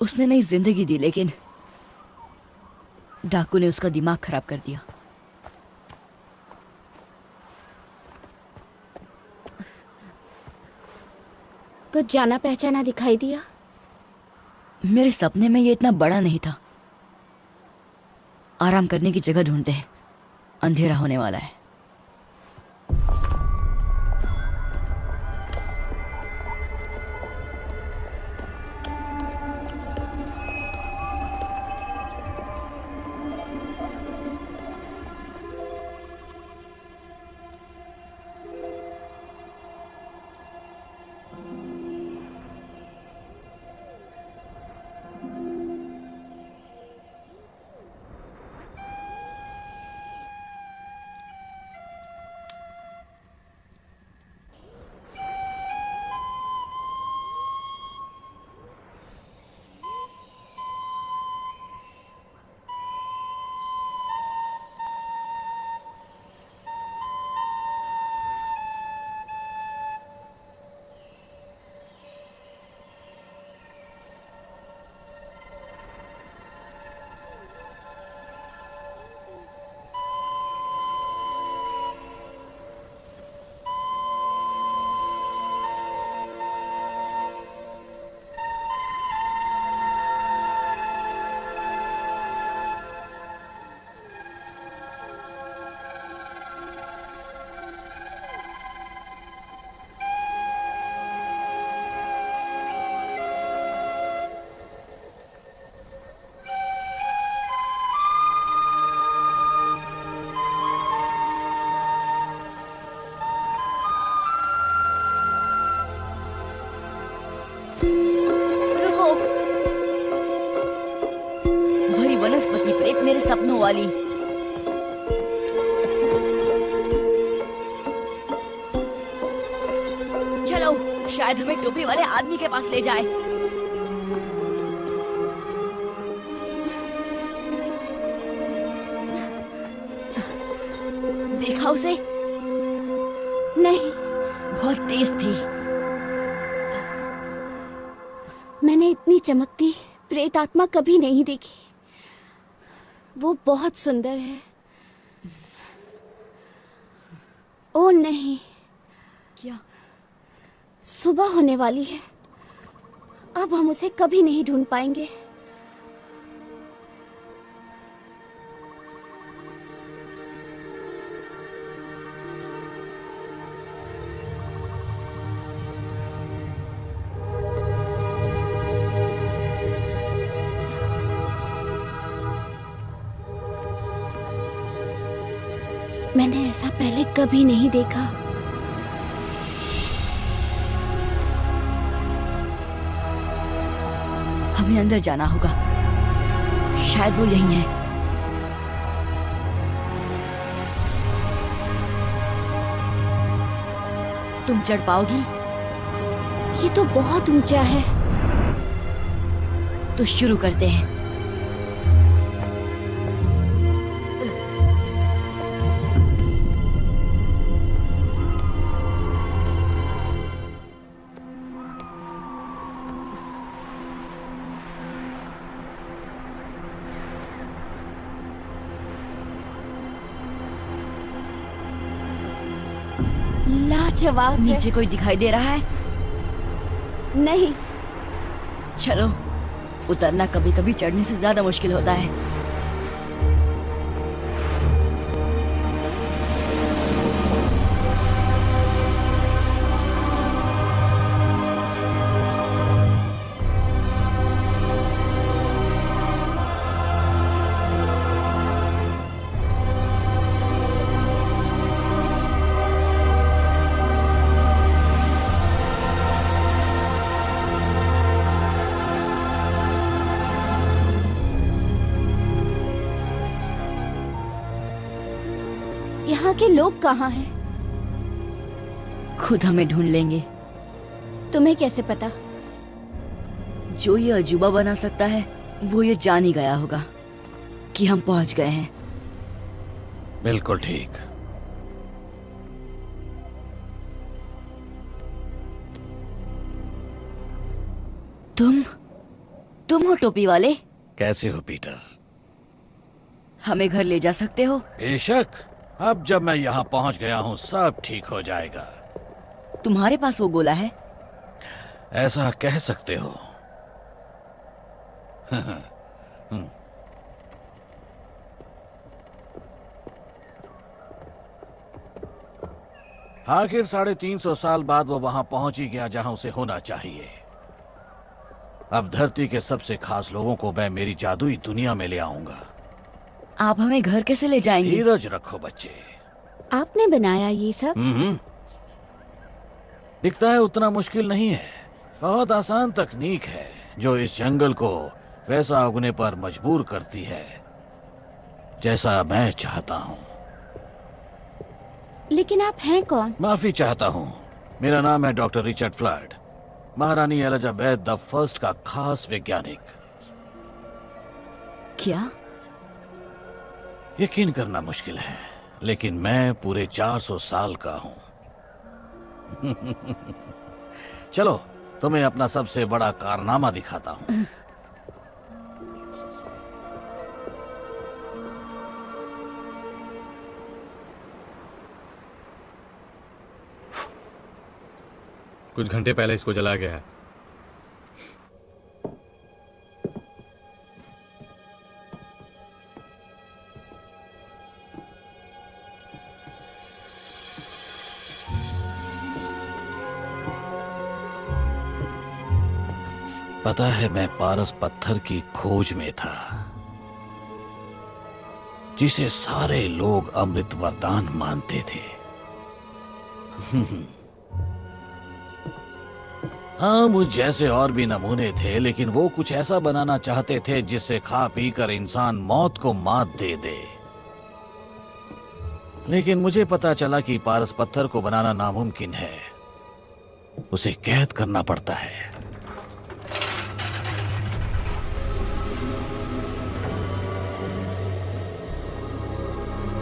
उसने नई जिंदगी दी, लेकिन डाकू ने उसका दिमाग खराब कर दिया। कुछ जाना पहचाना दिखाई दिया? मेरे सपने में ये इतना बड़ा नहीं था। आराम करने की जगह ढूंढते हैं, अंधेरा होने वाला है। रुको, वही वनस्पति प्रेत मेरे सपनों वाली। चलो, शायद हमें टोपी वाले आदमी के पास ले जाए। देखा उसे? नहीं। बहुत तेज थी। मैंने इतनी चमकती प्रेत आत्मा कभी नहीं देखी। वो बहुत सुंदर है। ओ नहीं। क्या? सुबह होने वाली है। अब हम उसे कभी नहीं ढूंढ पाएंगे। मैंने ऐसा पहले कभी नहीं देखा। हमें अंदर जाना होगा, शायद वो यहीं है। तुम चढ़ पाओगी? ये तो बहुत ऊंचा है। तो शुरू करते हैं। लाजवाब है। नीचे कोई दिखाई दे रहा है? नहीं। चलो, उतरना कभी कभी चढ़ने से ज्यादा मुश्किल होता है। यहाँ के लोग कहाँ हैं? खुद हमें ढूंढ लेंगे। तुम्हें कैसे पता? जो ये अजूबा बना सकता है वो ये जान ही गया होगा कि हम पहुंच गए हैं। बिल्कुल ठीक। तुम हो टोपी वाले? कैसे हो पीटर? हमें घर ले जा सकते हो? बेशक। अब जब मैं यहाँ पहुँच गया हूँ सब ठीक हो जाएगा। तुम्हारे पास वो गोला है? ऐसा कह सकते हो। आखिर 350 साल बाद वो वहां पहुंच ही गया जहां उसे होना चाहिए। अब धरती के सबसे खास लोगों को मैं मेरी जादुई दुनिया में ले आऊंगा। आप हमें घर कैसे ले जाएंगे? धीरज रखो बच्चे। आपने बनाया ये सब? दिखता है उतना मुश्किल नहीं है। बहुत आसान तकनीक है जो इस जंगल को वैसा उगने पर मजबूर करती है जैसा मैं चाहता हूँ। लेकिन आप हैं कौन? माफी चाहता हूँ। मेरा नाम है डॉक्टर रिचर्ड फ्लड, महारानी एलिजाबेथ द फर्स्ट का खास वैज्ञानिक। क्या? यकीन करना मुश्किल है लेकिन मैं पूरे 400 साल का हूँ। चलो तुम्हें अपना सबसे बड़ा कारनामा दिखाता हूँ। कुछ घंटे पहले इसको जला गया है। पता है मैं पारस पत्थर की खोज में था जिसे सारे लोग अमृत वरदान मानते थे। हाँ, मुझ जैसे और भी नमूने थे लेकिन वो कुछ ऐसा बनाना चाहते थे जिससे खा पी कर इंसान मौत को मात दे दे। लेकिन मुझे पता चला कि पारस पत्थर को बनाना नामुमकिन है, उसे कैद करना पड़ता है।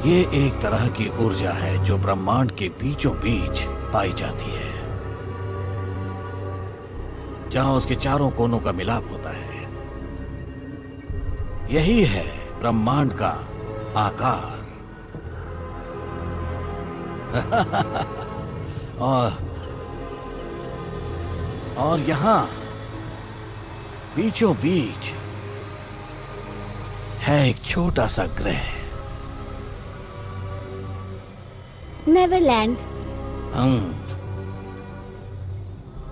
ये एक तरह की ऊर्जा है जो ब्रह्मांड के बीचों बीच पाई जाती है, जहां उसके चारों कोनों का मिलाप होता है। यही है ब्रह्मांड का आकार। और यहां बीचों बीच है एक छोटा सा ग्रह, नेवरलैंड।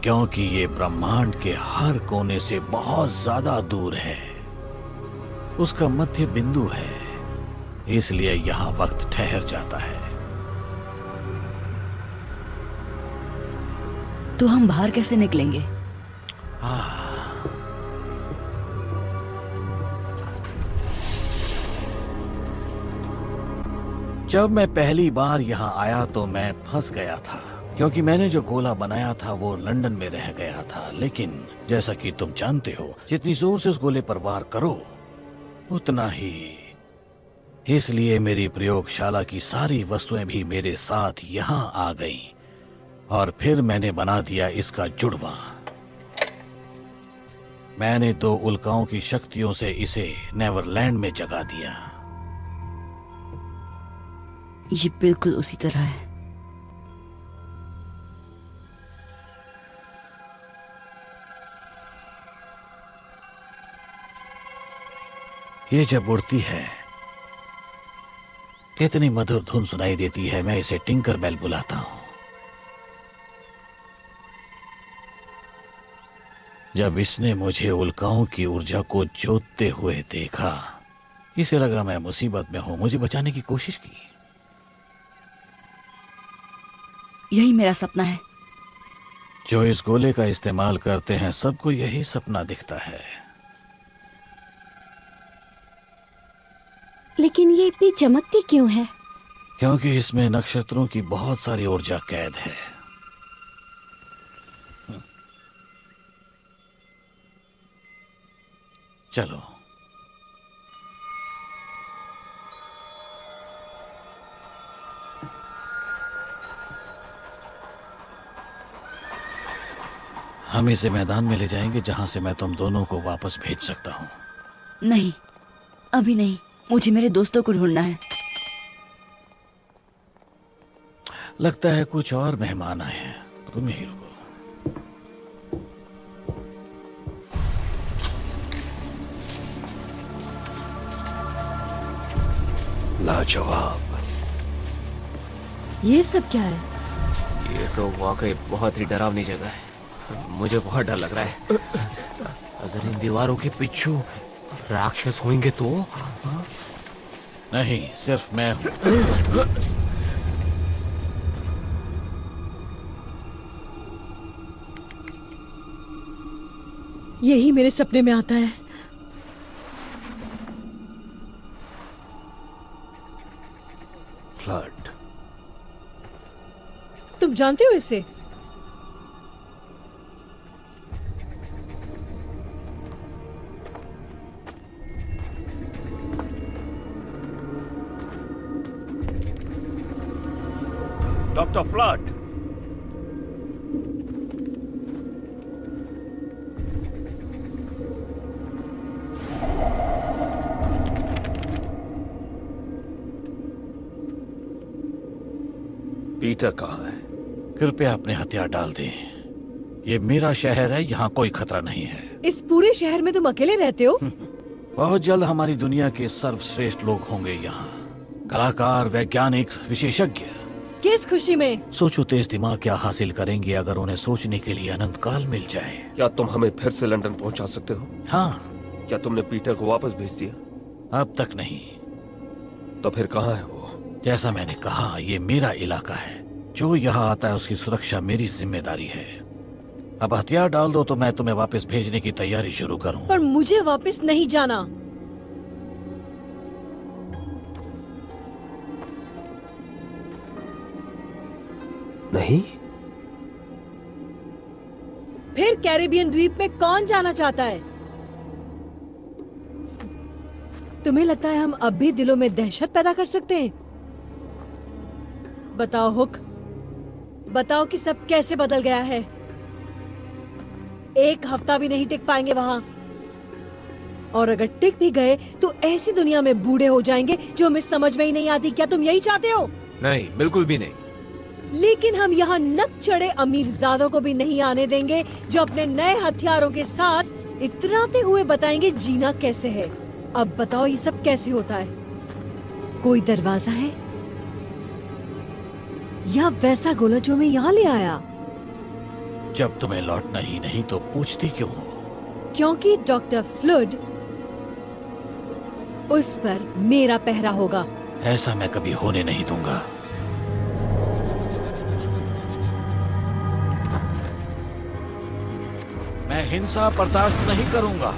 क्योंकि ये ब्रह्मांड के हर कोने से बहुत ज्यादा दूर है, उसका मध्य बिंदु है, इसलिए यहां वक्त ठहर जाता है। तो हम बाहर कैसे निकलेंगे? जब मैं पहली बार यहाँ आया तो मैं फंस गया था क्योंकि मैंने जो गोला बनाया था वो लंदन में रह गया था। लेकिन जैसा कि तुम जानते हो, जितनी जोर से उस गोले पर वार करो उतना ही। इसलिए मेरी प्रयोगशाला की सारी वस्तुएं भी मेरे साथ यहाँ आ गईं और फिर मैंने बना दिया इसका जुड़वा। मैंने 2 उल्काओं की शक्तियों से इसे नेवरलैंड में जगा दिया। ये बिल्कुल उसी तरह है। ये जब उड़ती है कितनी मधुर धुन सुनाई देती है। मैं इसे टिंकर बेल बुलाता हूं। जब इसने मुझे उल्काओं की ऊर्जा को जोतते हुए देखा, इसे लगा मैं मुसीबत में हूं, मुझे बचाने की कोशिश की। यही मेरा सपना है। जो इस गोले का इस्तेमाल करते हैं सबको यही सपना दिखता है। लेकिन ये इतनी चमकती क्यों है? क्योंकि इसमें नक्षत्रों की बहुत सारी ऊर्जा कैद है। चलो। हम इसे मैदान में ले जाएंगे जहां से मैं तुम दोनों को वापस भेज सकता हूं। नहीं, अभी नहीं। मुझे मेरे दोस्तों को ढूंढना है। लगता है कुछ और मेहमान आए हैं। तुम यहीं रुको। लाजवाब। ये सब क्या है? ये तो वाकई बहुत ही डरावनी जगह है। मुझे बहुत डर लग रहा है। अगर इन दीवारों के पीछे राक्षस होंगे तो? नहीं, सिर्फ मैं हूं। यही मेरे सपने में आता है। फ्लड। तुम जानते हो इसे? Doctor flood. पीटर कहाँ है? कृपया अपने हथियार डाल दें। ये मेरा शहर है, यहाँ कोई खतरा नहीं है। इस पूरे शहर में तुम अकेले रहते हो? बहुत जल्द हमारी दुनिया के सर्वश्रेष्ठ लोग होंगे यहाँ। कलाकार, वैज्ञानिक, विशेषज्ञ। किस खुशी में? सोचो तेज दिमाग क्या हासिल करेंगे अगर उन्हें सोचने के लिए अनंत काल मिल जाए। क्या तुम हमें फिर से लंदन पहुंचा सकते हो? हाँ। क्या तुमने पीटर को वापस भेज दिया? अब तक नहीं। तो फिर कहाँ है वो? जैसा मैंने कहा, ये मेरा इलाका है। जो यहाँ आता है उसकी सुरक्षा मेरी जिम्मेदारी है। अब हथियार डाल दो तो मैं तुम्हें वापस भेजने की तैयारी शुरू करूं। पर मुझे वापस नहीं जाना। नहीं? फिर कैरेबियन द्वीप में कौन जाना चाहता है? तुम्हें लगता है हम अब भी दिलों में दहशत पैदा कर सकते हैं? बताओ हुक, बताओ कि सब कैसे बदल गया है। एक हफ्ता भी नहीं टिक पाएंगे वहां, और अगर टिक भी गए तो ऐसी दुनिया में बूढ़े हो जाएंगे जो हमें समझ में ही नहीं आती। क्या तुम यही चाहते हो? नहीं, बिल्कुल भी नहीं। लेकिन हम यहाँ नक चढ़े अमीरजादों को भी नहीं आने देंगे जो अपने नए हथियारों के साथ इतराते हुए बताएंगे जीना कैसे है। अब बताओ ये सब कैसे होता है? कोई दरवाजा है या वैसा गोला जो मैं यहाँ ले आया? जब तुम्हें लौटना ही नहीं तो पूछती क्यों हो? क्योंकि डॉक्टर फ्लड, उस पर मेरा पहरा होगा। ऐसा मैं कभी होने नहीं दूंगा। मैं हिंसा बर्दाश्त नहीं करूंगा।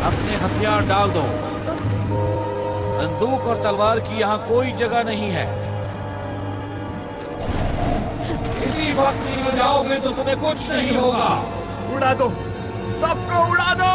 अपने हथियार डाल दो। बंदूक और तलवार की यहाँ कोई जगह नहीं है। इसी वक्त निकल जाओगे तो तुम्हें कुछ नहीं होगा। उड़ा दो, सबको उड़ा दो।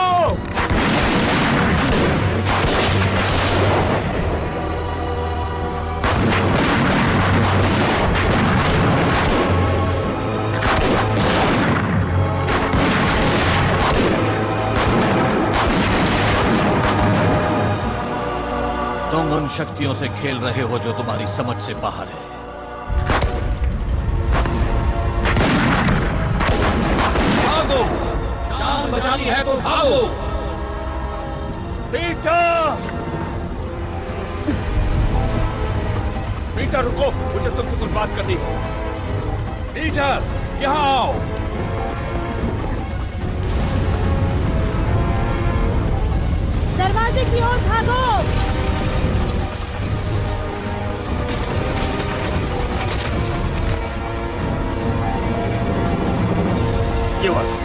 तुम उन शक्तियों से खेल रहे हो जो तुम्हारी समझ से बाहर है। भागो, जान बचानी है तो भागो। पीटर! पीटर रुको, मुझे तुमसे कुछ बात करनी है। पीटर, यहाँ आओ। दरवाजे की ओर भागो। ये वाला।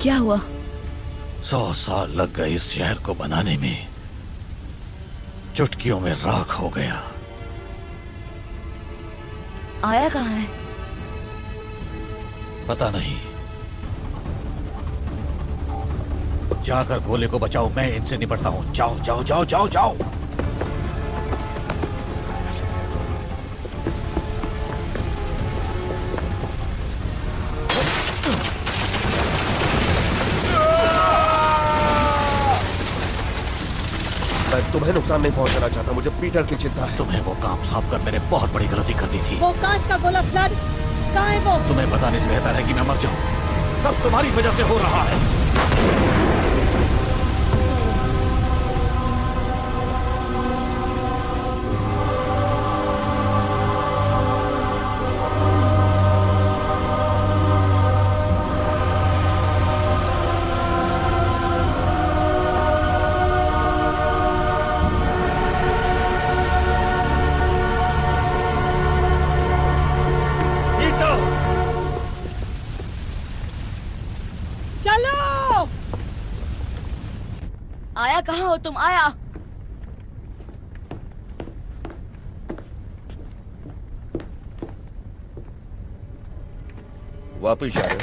क्या हुआ? 100 साल लग गए इस शहर को बनाने में, चुटकियों में राख हो गया। आया कहाँ है? पता नहीं। जाकर गोले को बचाओ, मैं इनसे निपटता हूं। जाओ जाओ जाओ जाओ जाओ। मैं तुम्हें नुकसान नहीं पहुंचाना चाहता, मुझे पीटर की चिंता है। तुम्हें वो काम साफ कर मैंने बहुत बड़ी गलती कर दी थी। वो कांच का गोला फ्लड कहाँ है वो? तुम्हें बताने से बेहतर है कि मैं मर जाऊं। सब तुम्हारी वजह से हो रहा है। आया कहाँ हो तुम? आया। वापस जा रहे हो?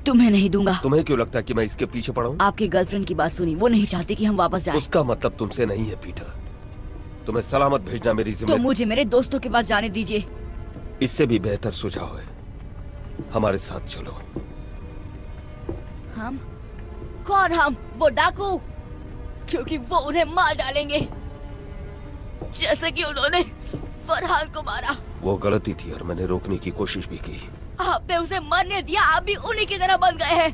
तुम्हें नहीं दूंगा। तुम्हें क्यों लगता है कि मैं इसके पीछे पड़ा हूँ? आपकी गर्लफ्रेंड की बात सुनी, वो नहीं चाहती कि हम वापस जाएं। उसका मतलब तुमसे नहीं है पीटर। तुम्हें सलामत भेजना मेरी तो जिम्मेदारी। मुझे मेरे दोस्तों के पास जाने दीजिए। इससे भी बेहतर सुझाव है, हमारे साथ चलो। हम? कौन हम? वो डाकू? क्योंकि वो उन्हें मार डालेंगे जैसे कि उन्होंने फरहान को मारा। वो गलती थी और मैंने रोकने की कोशिश भी की। आपने उसे मरने दिया, आप भी उन्हीं की तरह बन गए हैं।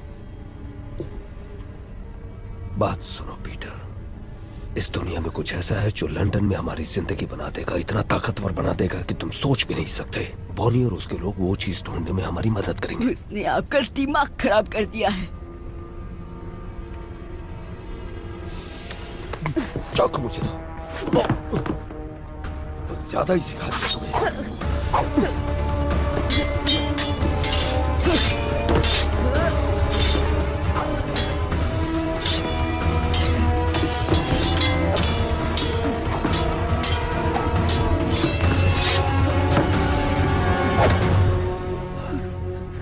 बात सुनो पीटर, इस दुनिया में कुछ ऐसा है जो लंदन में हमारी जिंदगी बना देगा, इतना ताकतवर बना देगा कि तुम सोच भी नहीं सकते। बॉनी और उसके लोग वो चीज ढूंढने में हमारी मदद करेंगे। उसने आपका दिमाग खराब कर दिया है। चाकू मुझे दो। तो ज्यादा ही सिखा दिया तुम्हें।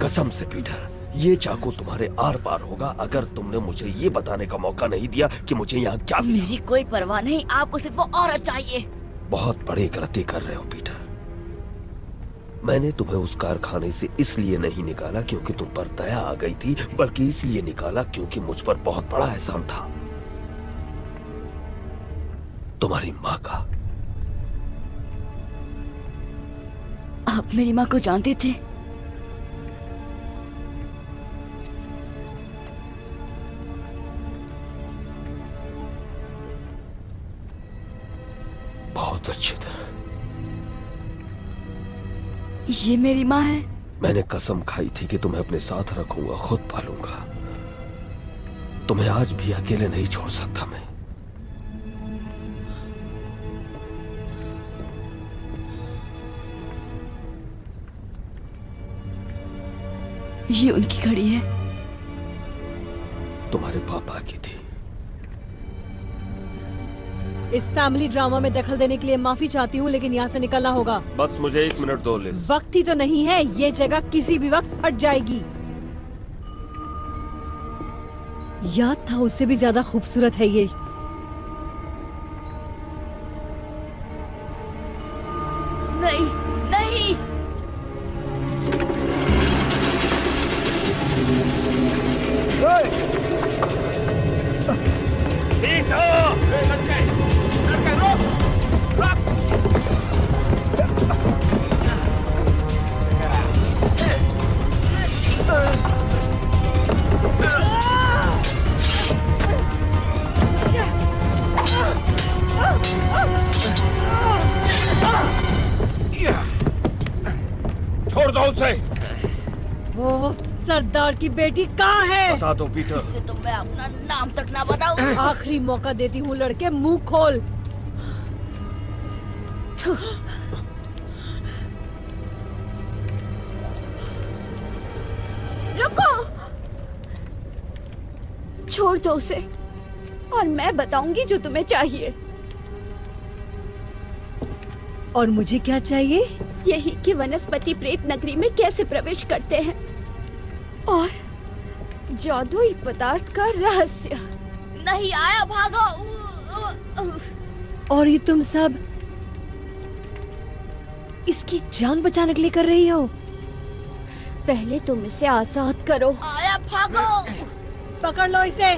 कसम से पीटर, ये चाकू तुम्हारे आर पार होगा अगर तुमने मुझे ये बताने का मौका नहीं दिया कि मुझे यहाँ क्या मिला। मेरी कोई परवाह नहीं, आपको सिर्फ वो औरत चाहिए। बहुत बड़ी गलती कर रहे हो पीटर। मैंने तुम्हें उस कारखाने से इसलिए नहीं निकाला क्योंकि तुम पर दया आ गई थी, बल्कि इसलिए निकाला क्योंकि मुझ पर बहुत बड़ा एहसान था, तुम्हारी माँ का। आप मेरी माँ को जानते थे? बहुत अच्छी तरह। ये मेरी माँ है। मैंने कसम खाई थी कि तुम्हें अपने साथ रखूंगा, खुद पालूंगा। तुम्हें आज भी अकेले नहीं छोड़ सकता मैं। ये उनकी घड़ी है। तुम्हारे पापा की थी। इस फैमिली ड्रामा में दखल देने के लिए माफी चाहती हूँ, लेकिन यहाँ से निकलना होगा। बस मुझे 1 मिनट दो लिज। वक्त ही तो नहीं है, ये जगह किसी भी वक्त फट जाएगी। याद था उससे भी ज्यादा खूबसूरत है ये। नहीं नहीं, छोड़ दो उसे। वो सरदार की बेटी कहाँ है? बता दो पीटर। इससे तो मैं अपना नाम तक ना बताऊं। आखिरी मौका देती हूँ लड़के, मुंह खोल। दो उसे और मैं बताऊंगी जो तुम्हें चाहिए। और मुझे क्या चाहिए? यही कि वनस्पति प्रेत नगरी में कैसे प्रवेश करते हैं और जादुई पदार्थ का रहस्य। नहीं आया, भागो। और ये तुम सब इसकी जान बचाने के लिए कर रही हो? पहले तुम इसे आजाद करो। आया, भागो। पकड़ लो इसे।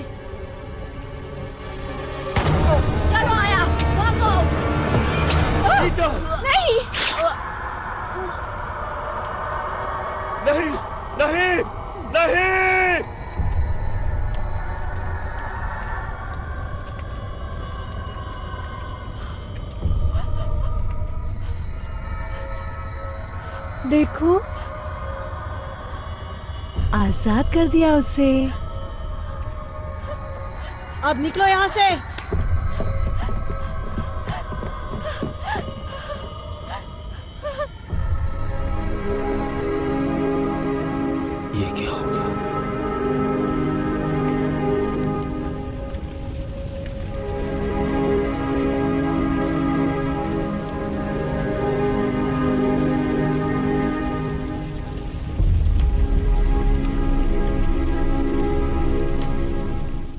चलो आया, भागो। नहीं नहीं नहीं नहीं। देखो, आजाद कर दिया उसे। अब निकलो यहाँ से।